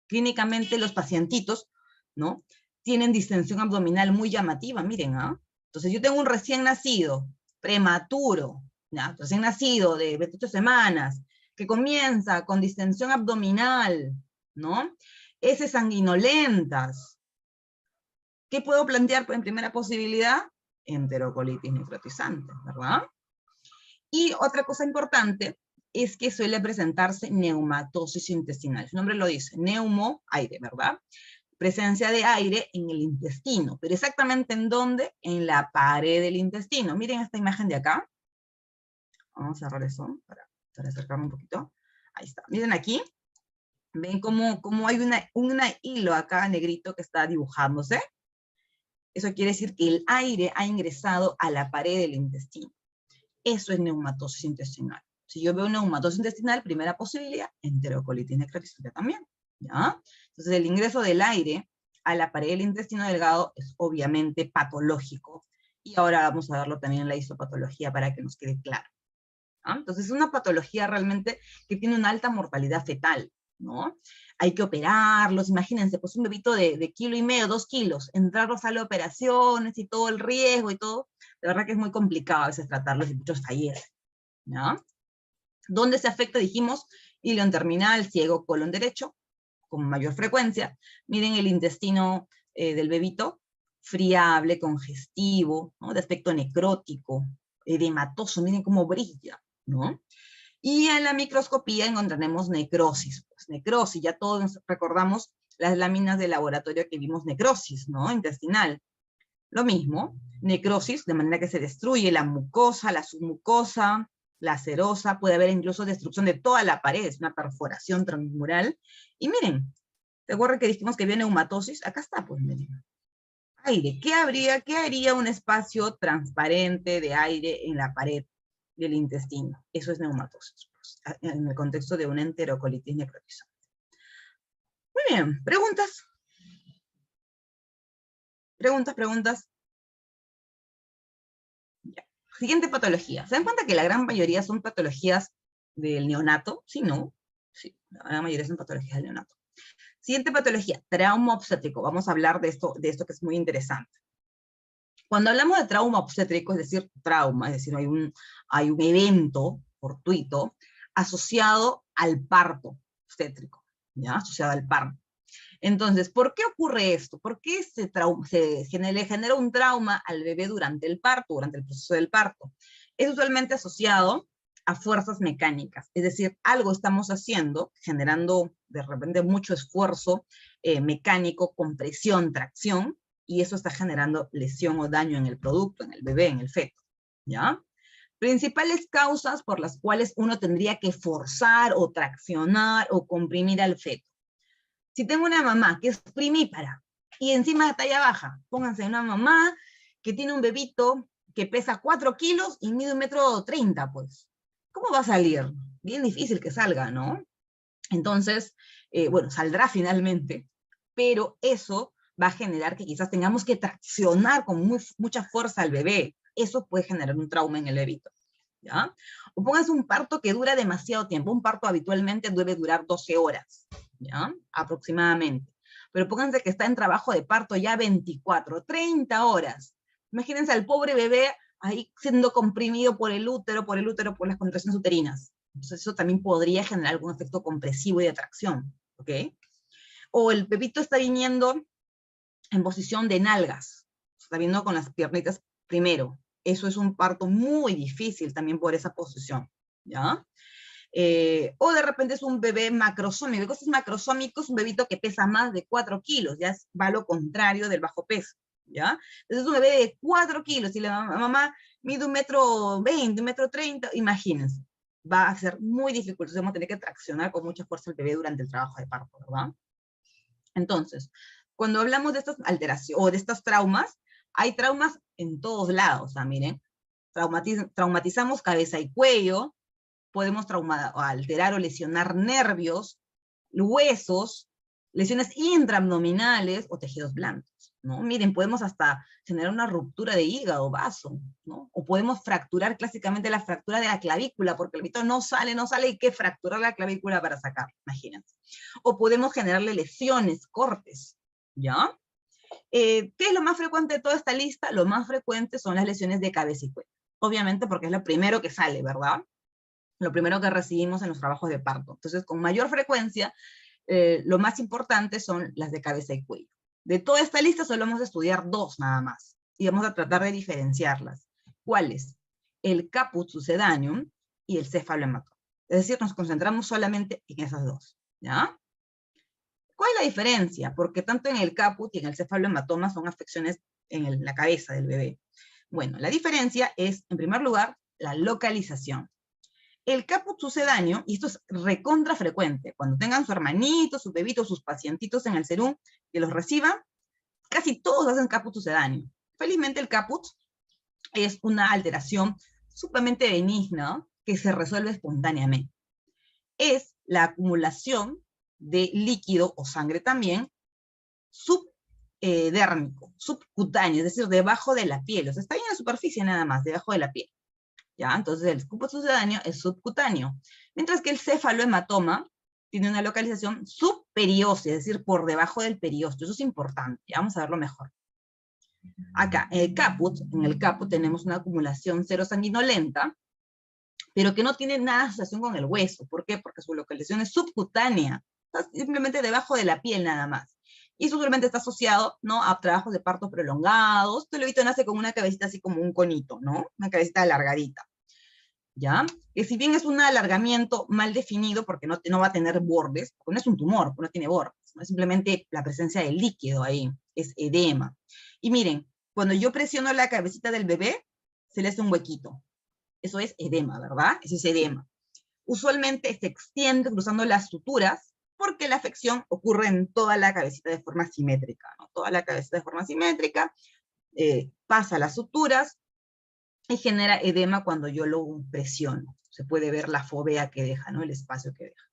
Clínicamente los pacientitos, ¿no? Tienen distensión abdominal muy llamativa, miren, ¿ah? Entonces yo tengo un recién nacido, prematuro, ¿ya? Recién nacido de 28 semanas, que comienza con distensión abdominal, ¿no? Heces sanguinolentas. ¿Qué puedo plantear en primera posibilidad? Enterocolitis necrotizante, ¿verdad? Y otra cosa importante es que suele presentarse neumatosis intestinal. Su nombre lo dice, neumo, aire, ¿verdad? Presencia de aire en el intestino. ¿Pero exactamente en dónde? En la pared del intestino. Miren esta imagen de acá. Vamos a cerrar eso para acercarme un poquito. Ahí está. Miren aquí. ¿Ven cómo hay un hilo acá negrito que está dibujándose? Eso quiere decir que el aire ha ingresado a la pared del intestino. Eso es neumatosis intestinal. Si yo veo neumatosis intestinal, primera posibilidad, enterocolitis necrotizante también, ¿ya? Entonces el ingreso del aire a la pared del intestino delgado es obviamente patológico. Y ahora vamos a verlo también en la histopatología para que nos quede claro, ¿ah? Entonces es una patología realmente que tiene una alta mortalidad fetal, ¿no? Hay que operarlos, imagínense, pues un bebito de 1,5 kilos, 2 kilos, entrarlos a las operaciones y todo el riesgo y todo, de verdad que es muy complicado a veces tratarlos y muchos fallecen, ¿no? ¿Dónde se afecta? Dijimos, ilion terminal, ciego, colon derecho, con mayor frecuencia. Miren el intestino del bebito, friable, congestivo, ¿no? De aspecto necrótico, edematoso, miren cómo brilla, ¿no? Y en la microscopía encontraremos necrosis. Pues necrosis, ya todos recordamos las láminas de laboratorio que vimos necrosis, ¿no? Intestinal. Lo mismo, necrosis, de manera que se destruye la mucosa, la submucosa, la serosa, puede haber incluso destrucción de toda la pared, es una perforación transmural. Y miren, ¿te acuerdas que dijimos que había neumatosis? Acá está, pues miren. Aire, ¿qué haría un espacio transparente de aire en la pared del intestino? Eso es neumatosis, pues, en el contexto de una enterocolitis necrotizante. Muy bien, ¿preguntas? ¿Preguntas? Ya. Siguiente patología. ¿Se dan cuenta que la gran mayoría son patologías del neonato? Sí, ¿no? Sí, la gran mayoría son patologías del neonato. Siguiente patología, trauma obstétrico. Vamos a hablar de esto que es muy interesante. Cuando hablamos de trauma obstétrico, es decir, trauma, es decir, hay un evento fortuito asociado al parto obstétrico, ¿ya? Asociado al parto. Entonces, ¿por qué ocurre esto? ¿Por qué le genera un trauma al bebé durante el parto, durante el proceso del parto? Es usualmente asociado a fuerzas mecánicas, es decir, algo estamos haciendo, generando de repente mucho esfuerzo mecánico, compresión, tracción, y eso está generando lesión o daño en el producto, en el bebé, en el feto, ¿ya? Principales causas por las cuales uno tendría que forzar o traccionar o comprimir al feto. Si tengo una mamá que es primípara y encima de talla baja, pónganse una mamá que tiene un bebito que pesa 4 kilos y mide 1,30 m, pues. ¿Cómo va a salir? Bien difícil que salga, ¿no? Entonces, bueno, saldrá finalmente, pero eso va a generar que quizás tengamos que traccionar con mucha fuerza al bebé. Eso puede generar un trauma en el bebito. ¿ya? O pónganse un parto que dura demasiado tiempo. Un parto habitualmente debe durar 12 horas, ¿ya? Aproximadamente. Pero pónganse que está en trabajo de parto ya 24, 30 horas. Imagínense al pobre bebé ahí siendo comprimido por el útero, por las contracciones uterinas. Entonces eso también podría generar algún efecto compresivo y de tracción, ¿ok? O el bebito está viniendo en posición de nalgas, está viendo con las piernitas primero. Eso es un parto muy difícil también por esa posición, ¿ya? O de repente es un bebé macrosómico. ¿Qué es macrosómico? Es un bebito que pesa más de 4 kilos, ya va lo contrario del bajo peso, ¿ya? Entonces es un bebé de 4 kilos, y la mamá mide 1,20 m, 1,30 m, imagínense. Va a ser muy difícil, entonces vamos a tener que traccionar con mucha fuerza al bebé durante el trabajo de parto, ¿verdad? Entonces, cuando hablamos de estas alteraciones, o de estos traumas, hay traumas en todos lados, miren. Traumatizamos cabeza y cuello, podemos alterar o lesionar nervios, huesos, lesiones intraabdominales o tejidos blandos, ¿no? Miren, podemos hasta generar una ruptura de hígado, vaso, ¿no? O podemos fracturar clásicamente la fractura de la clavícula, porque el bebito no sale, y hay que fracturar la clavícula para sacarlo, imagínense. O podemos generarle lesiones, cortes, ¿ya? ¿Qué es lo más frecuente de toda esta lista? Lo más frecuente son las lesiones de cabeza y cuello. Obviamente porque es lo primero que sale, ¿verdad? Lo primero que recibimos en los trabajos de parto. Entonces, con mayor frecuencia, lo más importante son las de cabeza y cuello. De toda esta lista solo vamos a estudiar 2 nada más, y vamos a tratar de diferenciarlas. ¿Cuáles? El caput succedaneum y el cefalohematoma. Es decir, nos concentramos solamente en esas 2, ¿ya? ¿Cuál es la diferencia? Porque tanto en el caput y en el cefalohematoma son afecciones en la cabeza del bebé. Bueno, la diferencia es, en primer lugar, la localización. El caput sucedáneo, y esto es recontra frecuente, cuando tengan su hermanito, su bebito, sus pacientitos en el serum, que los reciban, casi todos hacen caput sucedáneo. Felizmente el caput es una alteración sumamente benigna que se resuelve espontáneamente. Es la acumulación de líquido o sangre también subdérmico, subcutáneo, es decir, debajo de la piel. O sea, está en la superficie nada más, debajo de la piel. ¿Ya? Entonces el caput sucedáneo es subcutáneo, mientras que el cefalohematoma tiene una localización subperiósteo, es decir, por debajo del periósteo. Eso es importante, ya vamos a verlo mejor. Acá, en el caput tenemos una acumulación serosanguinolenta, pero que no tiene nada de asociación con el hueso. ¿Por qué? Porque su localización es subcutánea, está simplemente debajo de la piel nada más. Y eso solamente está asociado, ¿no?, a trabajos de partos prolongados. El bebito nace con una cabecita así como un conito, ¿no? Una cabecita alargadita, ¿ya? Que si bien es un alargamiento mal definido, porque no va a tener bordes, porque no es un tumor, porque no tiene bordes, ¿no? Es simplemente la presencia de líquido ahí, es edema. Y miren, cuando yo presiono la cabecita del bebé, se le hace un huequito. Eso es edema, ¿verdad? Eso es edema. Usualmente se extiende cruzando las suturas, porque la afección ocurre en toda la cabecita de forma simétrica, ¿no? Toda la cabecita de forma simétrica, pasa las suturas, y genera edema cuando yo lo presiono. Se puede ver la fovea que deja, ¿no? El espacio que deja.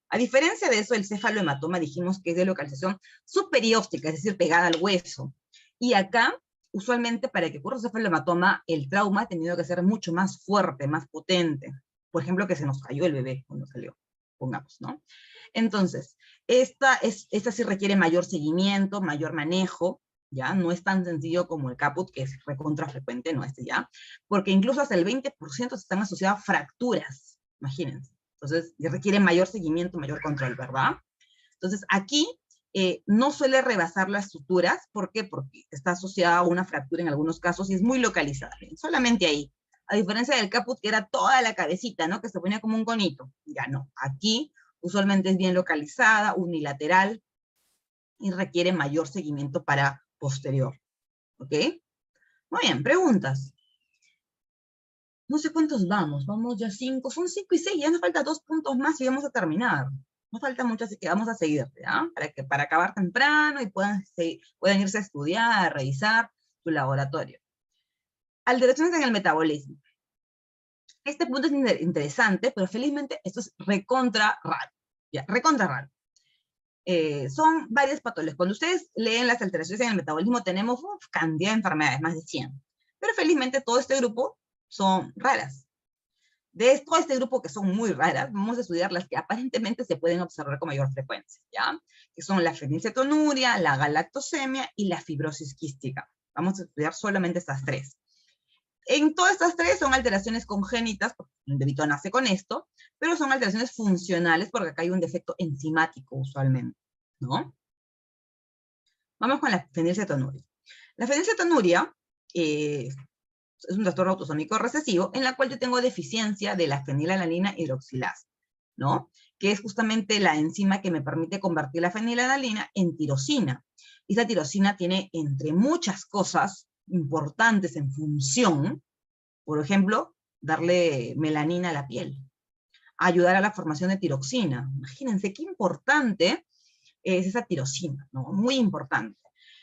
A diferencia de eso, el cefalohematoma dijimos que es de localización subperióstica, es decir, pegada al hueso. Y acá, usualmente, para que ocurra el cefalohematoma, el trauma ha tenido que ser mucho más fuerte, más potente. Por ejemplo, que se nos cayó el bebé cuando salió, pongamos, ¿no? Entonces, esta sí requiere mayor seguimiento, mayor manejo, ¿ya? No es tan sencillo como el caput, que es recontra frecuente, ¿no? ¿Ya? Porque incluso hasta el 20% están asociados a fracturas, imagínense. Entonces, requiere mayor seguimiento, mayor control, ¿verdad? Entonces, aquí no suele rebasar las suturas. ¿Por qué? Porque está asociada a una fractura en algunos casos y es muy localizada, solamente ahí. A diferencia del caput, que era toda la cabecita, ¿no? Que se ponía como un conito. Ya no, aquí usualmente es bien localizada, unilateral, y requiere mayor seguimiento para posterior. ¿Ok? Muy bien, preguntas. No sé cuántos vamos ya 5, son 5 y 6, ya nos falta 2 puntos más y vamos a terminar. No falta mucho, así que vamos a seguir, ¿ya? Para acabar temprano y puedan irse a estudiar, a revisar su laboratorio. Alteraciones en el metabolismo. Este punto es interesante, pero felizmente esto es recontra raro, ¿ya? Recontra raro. Son varias patologías. Cuando ustedes leen las alteraciones en el metabolismo, tenemos cantidad de enfermedades, más de 100. Pero felizmente todo este grupo son raras. De todo este grupo que son muy raras, vamos a estudiar las que aparentemente se pueden observar con mayor frecuencia, ¿ya? Que son la fenilcetonuria, la galactosemia y la fibrosis quística. Vamos a estudiar solamente estas tres. En todas estas tres son alteraciones congénitas, porque el bebito nace con esto, pero son alteraciones funcionales porque acá hay un defecto enzimático usualmente, ¿no? Vamos con la fenilcetonuria. La fenilcetonuria es un trastorno autosómico recesivo en la cual yo tengo deficiencia de la fenilalanina hidroxilasa, ¿no? Que es justamente la enzima que me permite convertir la fenilalanina en tirosina. Y esa tirosina tiene, entre muchas cosas importantes en función, por ejemplo, darle melanina a la piel, ayudar a la formación de tiroxina. Imagínense qué importante es esa tirosina, ¿no? Muy importante.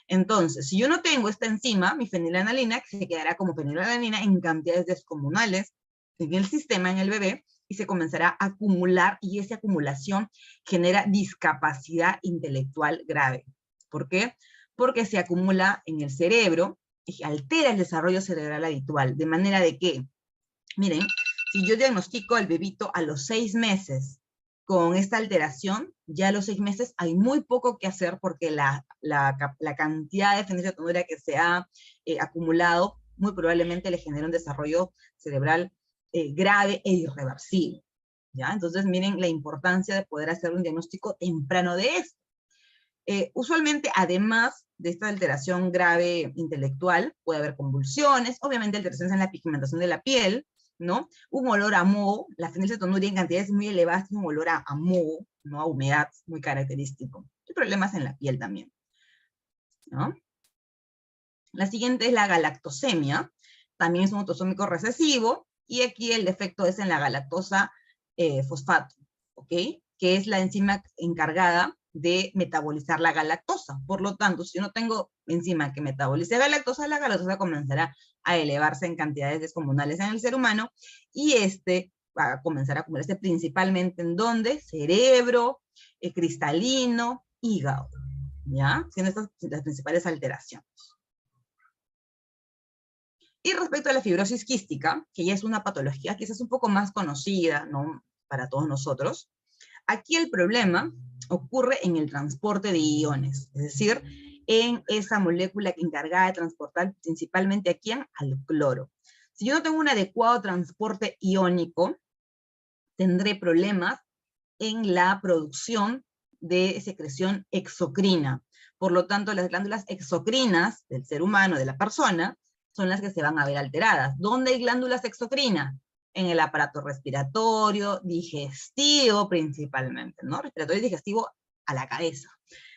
Entonces, si yo no tengo esta enzima, mi fenilalanina, se quedará como fenilalanina en cantidades descomunales en el sistema, en el bebé, y se comenzará a acumular, y esa acumulación genera discapacidad intelectual grave. ¿Por qué? Porque se acumula en el cerebro y altera el desarrollo cerebral habitual, de manera de que, miren, si yo diagnostico al bebito a los 6 meses con esta alteración, ya a los 6 meses hay muy poco que hacer porque la cantidad de fenilcetonuria que se ha acumulado muy probablemente le genera un desarrollo cerebral grave e irreversible, ¿ya? Entonces miren la importancia de poder hacer un diagnóstico temprano de esto. Usualmente, además de esta alteración grave intelectual, puede haber convulsiones, obviamente alteraciones en la pigmentación de la piel, ¿no? Un olor a moho, la fenilcetonuria en cantidades muy elevadas tiene un olor a moho, ¿no? A humedad muy característico. Y problemas en la piel también, ¿no? La siguiente es la galactosemia, también es un autosómico recesivo, y aquí el defecto es en la galactosa fosfato, ¿ok? Que es la enzima encargada de metabolizar la galactosa. Por lo tanto, si yo no tengo enzima que metabolice la galactosa comenzará a elevarse en cantidades descomunales en el ser humano, y va a comenzar a acumularse principalmente en ¿dónde? Cerebro, cristalino, hígado, ¿ya? Siendo estas las principales alteraciones. Y respecto a la fibrosis quística, que ya es una patología quizás un poco más conocida, ¿no? Para todos nosotros, aquí el problema ocurre en el transporte de iones, es decir, en esa molécula encargada de transportar principalmente ¿a quién? Al cloro. Si yo no tengo un adecuado transporte iónico, tendré problemas en la producción de secreción exocrina. Por lo tanto, las glándulas exocrinas del ser humano, de la persona, son las que se van a ver alteradas. ¿Dónde hay glándulas exocrinas? En el aparato respiratorio, digestivo principalmente, ¿no? Respiratorio y digestivo a la cabeza.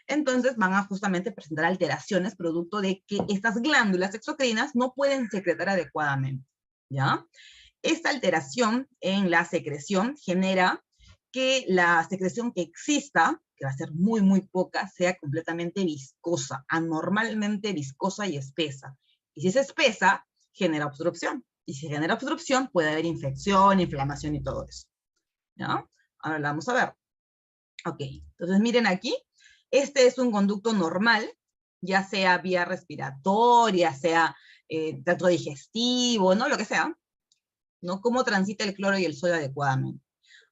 Entonces van a justamente presentar alteraciones producto de que estas glándulas exocrinas no pueden secretar adecuadamente, ¿ya? Esta alteración en la secreción genera que la secreción que exista, que va a ser muy, muy poca, sea completamente viscosa, anormalmente viscosa y espesa. Y si es espesa, genera obstrucción. Y si genera obstrucción, puede haber infección, inflamación y todo eso, ¿ya? Ahora la vamos a ver. Ok, entonces miren aquí, este es un conducto normal, ya sea vía respiratoria, sea tracto digestivo, ¿no? Lo que sea, ¿no? Cómo transita el cloro y el sodio adecuadamente.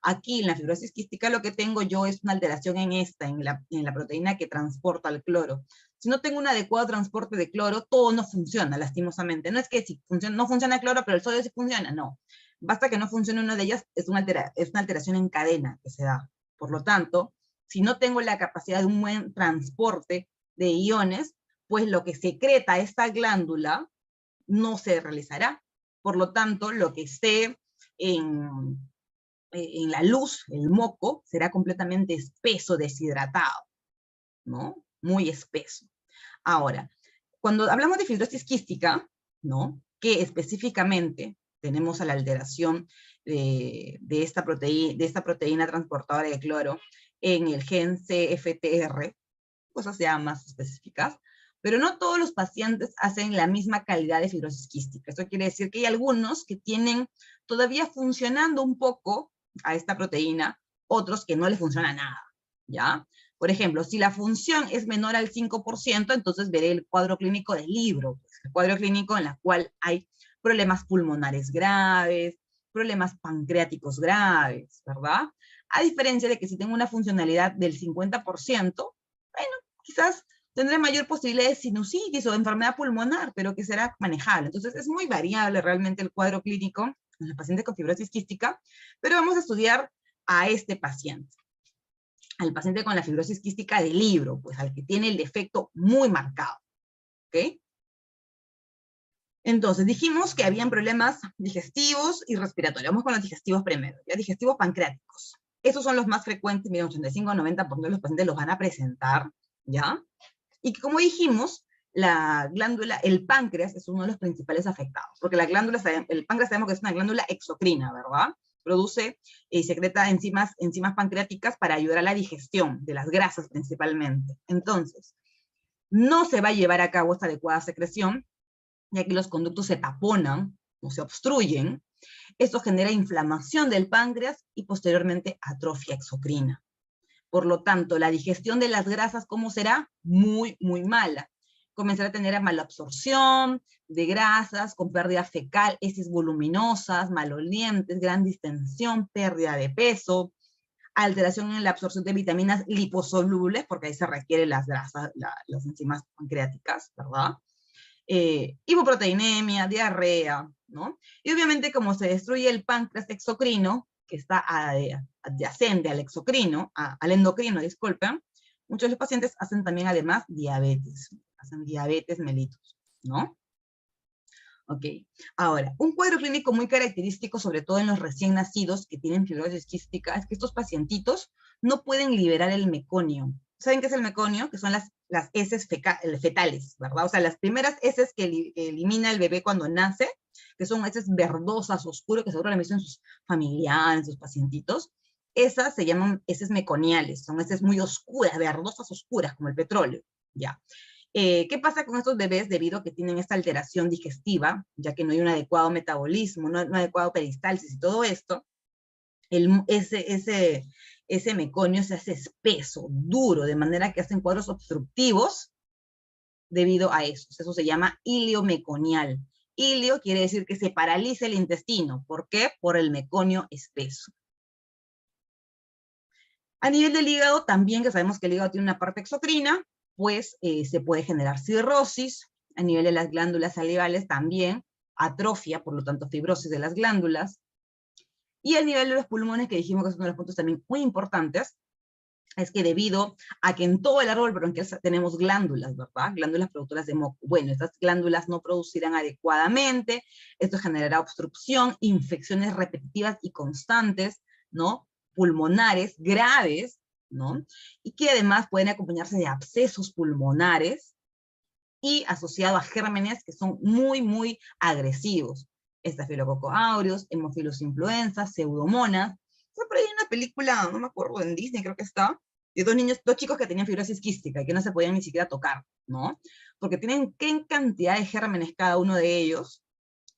Aquí en la fibrosis quística lo que tengo yo es una alteración en la proteína que transporta el cloro. Si no tengo un adecuado transporte de cloro, todo no funciona, lastimosamente. No es que si no funciona el cloro, pero el sodio sí funciona, no. Basta que no funcione una de ellas, es una alteración en cadena que se da. Por lo tanto, si no tengo la capacidad de un buen transporte de iones, pues lo que secreta esta glándula no se realizará. Por lo tanto, lo que esté en la luz, el moco, será completamente espeso, deshidratado, ¿no? Muy espeso. Ahora, cuando hablamos de fibrosis quística, ¿no? Que específicamente tenemos a la alteración de esta proteína transportadora de cloro en el gen CFTR, cosas ya más específicas, pero no todos los pacientes hacen la misma calidad de fibrosis quística. Esto quiere decir que hay algunos que tienen todavía funcionando un poco a esta proteína, otros que no le funciona nada, ¿ya? Por ejemplo, si la función es menor al 5%, entonces veré el cuadro clínico del libro, el cuadro clínico en el cual hay problemas pulmonares graves, problemas pancreáticos graves, ¿verdad? A diferencia de que si tengo una funcionalidad del 50%, bueno, quizás tendré mayor posibilidad de sinusitis o de enfermedad pulmonar, pero que será manejable. Entonces es muy variable realmente el cuadro clínico en los pacientes con fibrosis quística, pero vamos a estudiar a este paciente, al paciente con la fibrosis quística de Libro, pues al que tiene el defecto muy marcado, ¿ok? Entonces, dijimos que habían problemas digestivos y respiratorios. Vamos con los digestivos primero, ¿ya? Digestivos pancreáticos. Esos son los más frecuentes, miren, 85-90% de los pacientes los van a presentar, ¿ya? Y que, como dijimos, la glándula, el páncreas es uno de los principales afectados, porque la glándula, el páncreas sabemos que es una glándula exocrina, ¿verdad? Produce y secreta enzimas pancreáticas para ayudar a la digestión de las grasas principalmente. Entonces, no se va a llevar a cabo esta adecuada secreción, ya que los conductos se taponan o se obstruyen. Esto genera inflamación del páncreas y posteriormente atrofia exocrina. Por lo tanto, la digestión de las grasas, ¿cómo será? Muy, muy mala. Comenzará a tener malabsorción de grasas, con pérdida fecal, heces voluminosas, malolientes, gran distensión, pérdida de peso, alteración en la absorción de vitaminas liposolubles, porque ahí se requieren las grasas, las enzimas pancreáticas, ¿verdad? Hipoproteinemia, diarrea, ¿no? Y obviamente como se destruye el páncreas exocrino, que está adyacente al exocrino, al endocrino, disculpen, muchos de los pacientes hacen también además diabetes, hacen diabetes mellitus, ¿no? Ok, ahora, un cuadro clínico muy característico, sobre todo en los recién nacidos que tienen fibrosis quística, es que estos pacientitos no pueden liberar el meconio. ¿Saben qué es el meconio? Que son las heces fetales, ¿verdad? O sea, las primeras heces que elimina el bebé cuando nace, que son heces verdosas, oscuras, que seguro le han visto en sus familiares, en sus pacientitos, esas se llaman heces meconiales, son heces muy oscuras, verdosas oscuras, como el petróleo, ¿ya? ¿Qué pasa con estos bebés debido a que tienen esta alteración digestiva, ya que no hay un adecuado metabolismo, no hay un adecuado peristalsis y todo esto? Ese meconio se hace espeso, duro, de manera que hacen cuadros obstructivos debido a eso. Eso se llama ilio meconial. Ilio quiere decir que se paraliza el intestino. ¿Por qué? Por el meconio espeso. A nivel del hígado, también que sabemos que el hígado tiene una parte exocrina, pues se puede generar cirrosis. A nivel de las glándulas salivales también, atrofia, por lo tanto fibrosis de las glándulas. Y a nivel de los pulmones, que dijimos que es uno de los puntos también muy importantes, es que debido a que en todo el árbol bronquial tenemos glándulas, ¿verdad? Glándulas productoras de moco. Bueno, estas glándulas no producirán adecuadamente, esto generará obstrucción, infecciones repetitivas y constantes, ¿no? Pulmonares graves, ¿no? Y que además pueden acompañarse de abscesos pulmonares y asociado a gérmenes que son muy, muy agresivos. Estafilococcus aureus, Haemophilus influenza, pseudomonas. Por ahí hay una película, no me acuerdo, en Disney creo que está, de dos chicos que tenían fibrosis quística y que no se podían ni siquiera tocar, ¿no? Porque tienen qué cantidad de gérmenes cada uno de ellos,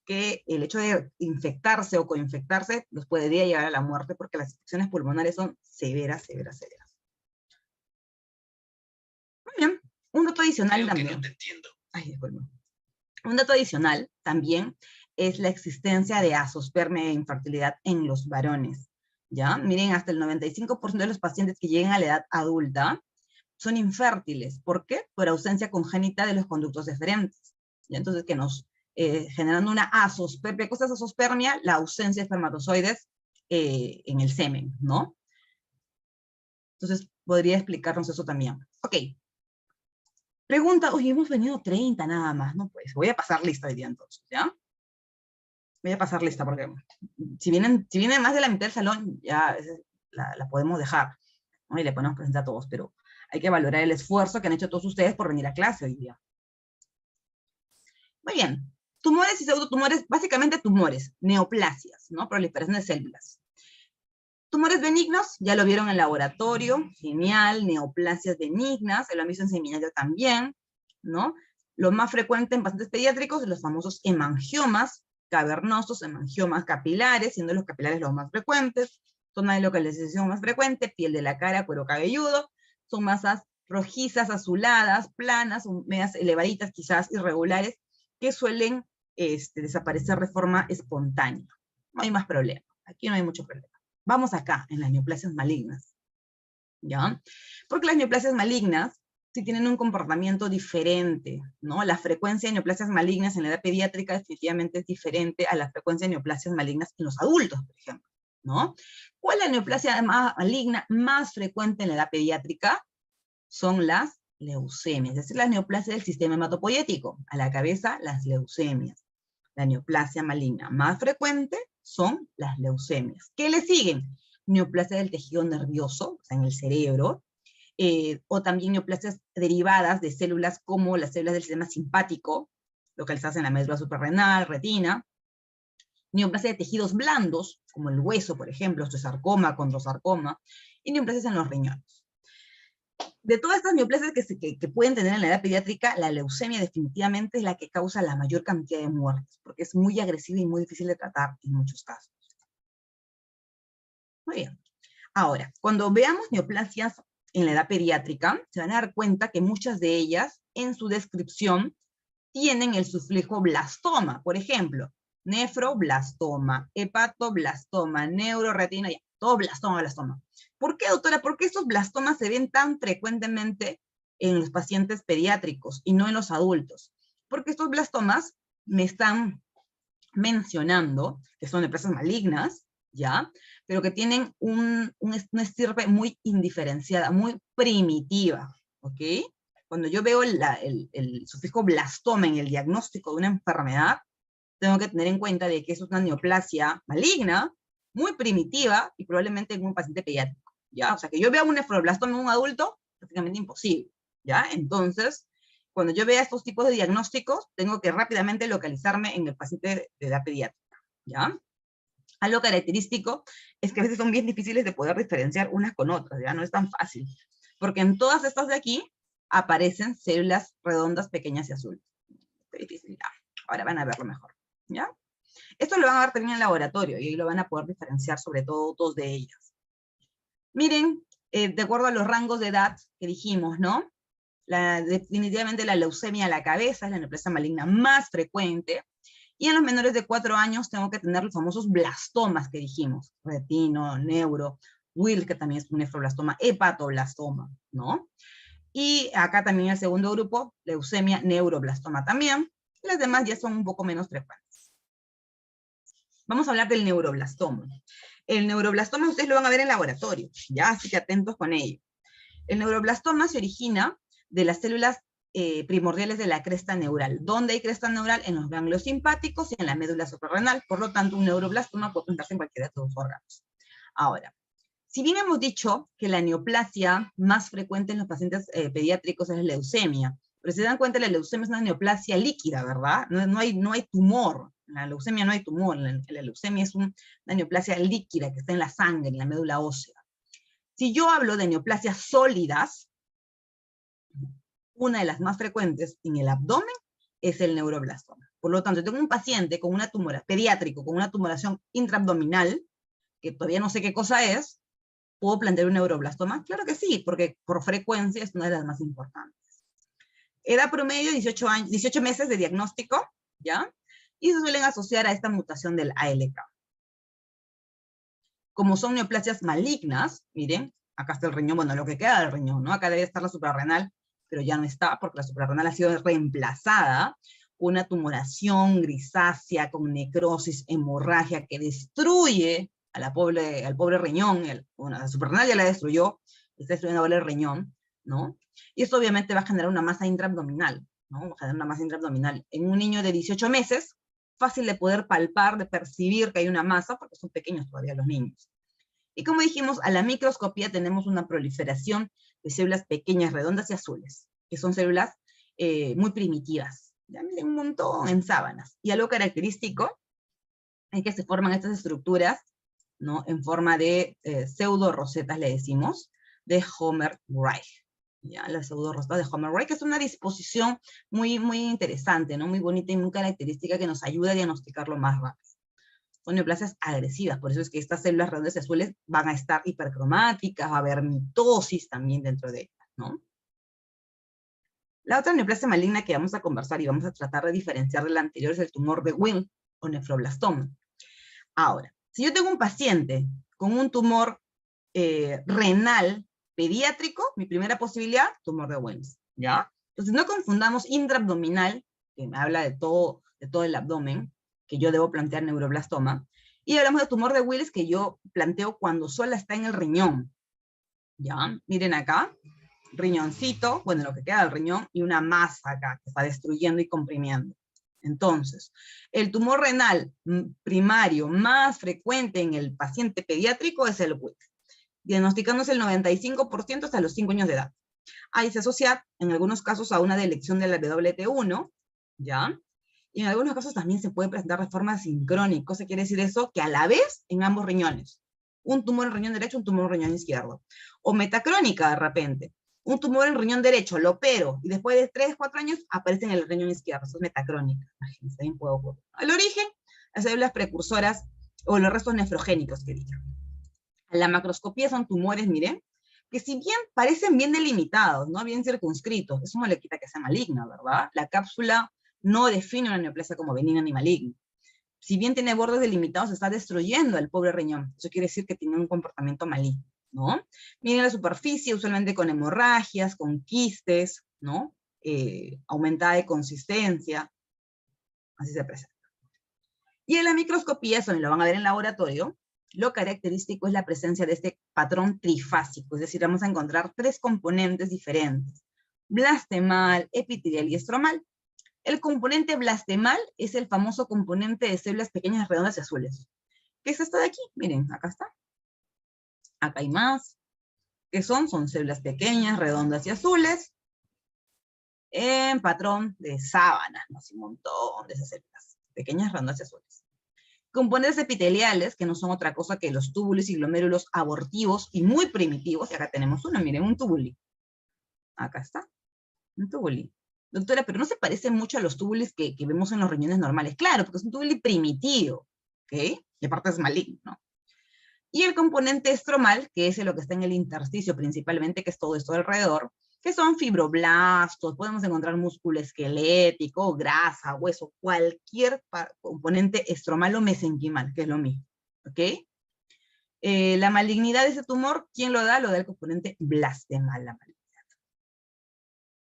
que el hecho de infectarse o coinfectarse los podría llevar a la muerte, porque las infecciones pulmonares son severas, severas, severas. Muy bien, un dato adicional Creo también. Que no te entiendo. Ay, disculpe. Un dato adicional también es la existencia de azospermia e infertilidad en los varones, ¿ya? Miren, hasta el 95% de los pacientes que llegan a la edad adulta son infértiles. ¿Por qué? Por ausencia congénita de los conductos deferentes. ¿Ya? Entonces, que nos generando una azospermia. ¿Qué cosa es azospermia? La ausencia de espermatozoides en el semen, ¿no? Entonces, podría explicarnos eso también. Ok. Pregunta, oye, hemos venido 30 nada más, ¿no? Pues voy a pasar lista hoy día entonces, ¿ya? Voy a pasar lista porque si vienen más de la mitad del salón, ya la podemos dejar, ¿no? Y le podemos presentar a todos, pero hay que valorar el esfuerzo que han hecho todos ustedes por venir a clase hoy día. Muy bien. Tumores y pseudotumores, básicamente tumores, neoplasias, ¿no? Proliferación de células. Tumores benignos, ya lo vieron en laboratorio, genial, neoplasias benignas, se lo han visto en seminario también, ¿no? Lo más frecuente en pacientes pediátricos, los famosos hemangiomas cavernosos, hemangiomas capilares, siendo los capilares los más frecuentes, zona de localización más frecuente, piel de la cara, cuero cabelludo, son masas rojizas, azuladas, planas, medias elevaditas, quizás irregulares, que suelen desaparecer de forma espontánea, no hay más problema. Aquí no hay mucho problema. Vamos acá, en las neoplasias malignas. ¿Ya? Porque las neoplasias malignas sí tienen un comportamiento diferente, ¿no? La frecuencia de neoplasias malignas en la edad pediátrica definitivamente es diferente a la frecuencia de neoplasias malignas en los adultos, por ejemplo, ¿no? ¿Cuál es la neoplasia maligna más frecuente en la edad pediátrica? Son las leucemias, es decir, las neoplasias del sistema hematopoyético. A la cabeza, las leucemias. La neoplasia maligna más frecuente son las leucemias. ¿Qué le siguen? Neoplasia del tejido nervioso, o sea, en el cerebro, o también neoplasias derivadas de células como las células del sistema simpático, localizadas en la médula suprarrenal, retina, neoplasia de tejidos blandos, como el hueso, por ejemplo, osteosarcoma, condrosarcoma, y neoplasias en los riñones. De todas estas neoplasias que pueden tener en la edad pediátrica, la leucemia definitivamente es la que causa la mayor cantidad de muertes, porque es muy agresiva y muy difícil de tratar en muchos casos. Muy bien. Ahora, cuando veamos neoplasias en la edad pediátrica, se van a dar cuenta que muchas de ellas, en su descripción, tienen el sufijo blastoma. Por ejemplo, nefroblastoma, hepatoblastoma, neuroretina, todo blastoma, blastoma. ¿Por qué, doctora? ¿Por qué estos blastomas se ven tan frecuentemente en los pacientes pediátricos y no en los adultos? Porque estos blastomas me están mencionando que son neoplasias malignas, ¿ya? Pero que tienen una estirpe muy indiferenciada, muy primitiva, ¿ok? Cuando yo veo el sufijo blastoma en el diagnóstico de una enfermedad, tengo que tener en cuenta de que es una neoplasia maligna, muy primitiva, y probablemente en un paciente pediátrico, ¿ya? O sea, que yo vea un nefroblastoma en un adulto, prácticamente imposible, ¿ya? Entonces, cuando yo vea estos tipos de diagnósticos, tengo que rápidamente localizarme en el paciente de edad pediátrica, ¿ya? Algo característico es que a veces son bien difíciles de poder diferenciar unas con otras, ¿ya? No es tan fácil, porque en todas estas de aquí aparecen células redondas, pequeñas y azules. Es difícil, ya. Ahora van a verlo mejor, ¿ya? Esto lo van a ver también en el laboratorio, y ahí lo van a poder diferenciar sobre todo dos de ellas. Miren, de acuerdo a los rangos de edad que dijimos, ¿no? Definitivamente la leucemia a la cabeza es la neoplasia maligna más frecuente, y en los menores de 4 años tengo que tener los famosos blastomas que dijimos, retino, neuro, Wills, que también es un nefroblastoma, hepatoblastoma, ¿no? Y acá también el segundo grupo, leucemia, neuroblastoma también, y las demás ya son un poco menos frecuentes. Vamos a hablar del neuroblastoma. El neuroblastoma ustedes lo van a ver en laboratorio, ya, así que atentos con ello. El neuroblastoma se origina de las células primordiales de la cresta neural. ¿Dónde hay cresta neural? En los ganglios simpáticos y en la médula suprarrenal. Por lo tanto, un neuroblastoma puede presentarse en cualquiera de estos dos órganos. Ahora, si bien hemos dicho que la neoplasia más frecuente en los pacientes pediátricos es la leucemia, pero si se dan cuenta, la leucemia es una neoplasia líquida, ¿verdad? No hay tumor. En la leucemia no hay tumor. La leucemia es una neoplasia líquida que está en la sangre, en la médula ósea. Si yo hablo de neoplasias sólidas, una de las más frecuentes en el abdomen es el neuroblastoma. Por lo tanto, tengo un paciente con una tumora pediátrico, con una tumoración intraabdominal, que todavía no sé qué cosa es, ¿puedo plantear un neuroblastoma? Claro que sí, porque por frecuencia es una de las más importantes. Edad promedio, 18 meses de diagnóstico, ¿ya? Y se suelen asociar a esta mutación del ALK. Como son neoplasias malignas, miren, acá está el riñón, bueno, lo que queda del riñón, ¿no? Acá debe estar la suprarrenal, pero ya no está, porque la suprarrenal ha sido reemplazada por una tumoración grisácea con necrosis, hemorragia, que destruye al pobre riñón. Bueno, la suprarrenal ya la destruyó, está destruyendo ahora el riñón, ¿no? Y esto obviamente va a generar una masa intraabdominal, ¿no? Va a generar una masa intraabdominal. En un niño de 18 meses, fácil de poder palpar, de percibir que hay una masa, porque son pequeños todavía los niños. Y como dijimos, a la microscopía tenemos una proliferación de células pequeñas, redondas y azules, que son células muy primitivas, ya miren, un montón en sábanas. Y algo característico es que se forman estas estructuras, ¿no? En forma de pseudo rosetas, le decimos, de Homer-Reich. Ya, la pseudo roseta de Homer-Reich es una disposición muy, muy interesante, ¿no? Muy bonita y muy característica que nos ayuda a diagnosticarlo más rápido. Son neoplasias agresivas, por eso es que estas células redondas y azules van a estar hipercromáticas, va a haber mitosis también dentro de ellas, ¿no? La otra neoplasia maligna que vamos a conversar y vamos a tratar de diferenciar de la anterior es el tumor de Wilms o nefroblastoma. Ahora, si yo tengo un paciente con un tumor renal pediátrico, mi primera posibilidad, tumor de Wilms, ¿ya? Entonces no confundamos intraabdominal, que me habla de todo el abdomen, que yo debo plantear neuroblastoma, y hablamos de tumor de Wilms que yo planteo cuando sola está en el riñón, ¿ya? Miren acá, riñoncito, bueno, lo que queda del riñón, y una masa acá que está destruyendo y comprimiendo. Entonces, el tumor renal primario más frecuente en el paciente pediátrico es el WIC, diagnosticándose el 95% hasta los 5 años de edad. Ahí se asocia, en algunos casos, a una delección de la WT1, ¿ya? Y en algunos casos también se puede presentar de forma sincrónica. ¿Qué quiere decir eso? Que a la vez en ambos riñones. Un tumor en el riñón derecho, un tumor en el riñón izquierdo. O metacrónica de repente. Un tumor en el riñón derecho, lo opero, y después de 3, 4 años aparece en el riñón izquierdo. Eso es metacrónica. Imagínense, también puede ocurrir. El origen, las células precursoras o los restos nefrogénicos que dije. A la macroscopía son tumores, miren, que si bien parecen bien delimitados, ¿no? Bien circunscritos, eso no le quita que sea maligna, ¿verdad? La cápsula no define una neoplasia como benigna ni maligna. Si bien tiene bordes delimitados, está destruyendo al pobre riñón. Eso quiere decir que tiene un comportamiento maligno, ¿no? Miren la superficie, usualmente con hemorragias, con quistes, ¿no? Aumentada de consistencia. Así se presenta. Y en la microscopía, eso lo van a ver en laboratorio, lo característico es la presencia de este patrón trifásico, es decir, vamos a encontrar 3 componentes diferentes: blastemal, epitelial y estromal. El componente blastemal es el famoso componente de células pequeñas, redondas y azules. ¿Qué es esto de aquí? Miren, acá está. Acá hay más. ¿Qué son? Son células pequeñas, redondas y azules, en patrón de sábana, ¿no? Así un montón de esas células, pequeñas, redondas y azules. Componentes epiteliales, que no son otra cosa que los túbulos y glomérulos abortivos y muy primitivos, y acá tenemos uno, miren, un túbuli. Acá está, un túbuli. Doctora, pero no se parece mucho a los túbulos que vemos en los riñones normales. Claro, porque es un túbulo primitivo, ¿ok? Y aparte es maligno, ¿no? Y el componente estromal, que es lo que está en el intersticio principalmente, que es todo esto alrededor, que son fibroblastos, podemos encontrar músculo esquelético, grasa, hueso, cualquier componente estromal o mesenquimal, que es lo mismo, ¿ok? La malignidad de ese tumor, ¿quién lo da? Lo da el componente blastemal, la malignidad.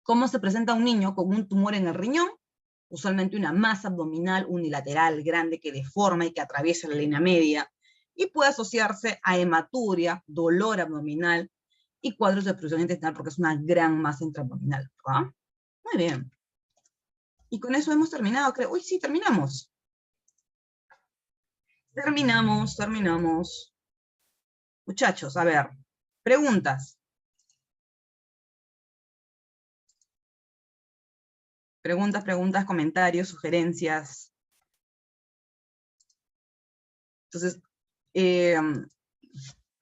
¿Cómo se presenta un niño con un tumor en el riñón? Usualmente una masa abdominal unilateral grande que deforma y que atraviesa la línea media, y puede asociarse a hematuria, dolor abdominal y cuadros de obstrucción intestinal porque es una gran masa intraabdominal, ¿verdad? Muy bien. Y con eso hemos terminado, creo. Uy, sí, terminamos. Terminamos. Muchachos, a ver, preguntas. Preguntas, comentarios, sugerencias. Entonces,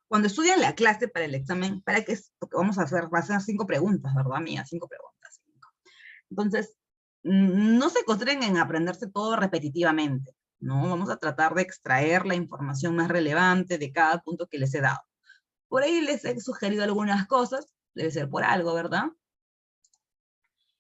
cuando estudian la clase para el examen, ¿para qué es? Porque vamos a hacer 5 preguntas, ¿verdad, mía? 5 preguntas. Entonces, no se concentren en aprenderse todo repetitivamente, ¿no? Vamos a tratar de extraer la información más relevante de cada punto que les he dado. Por ahí les he sugerido algunas cosas, debe ser por algo, ¿verdad?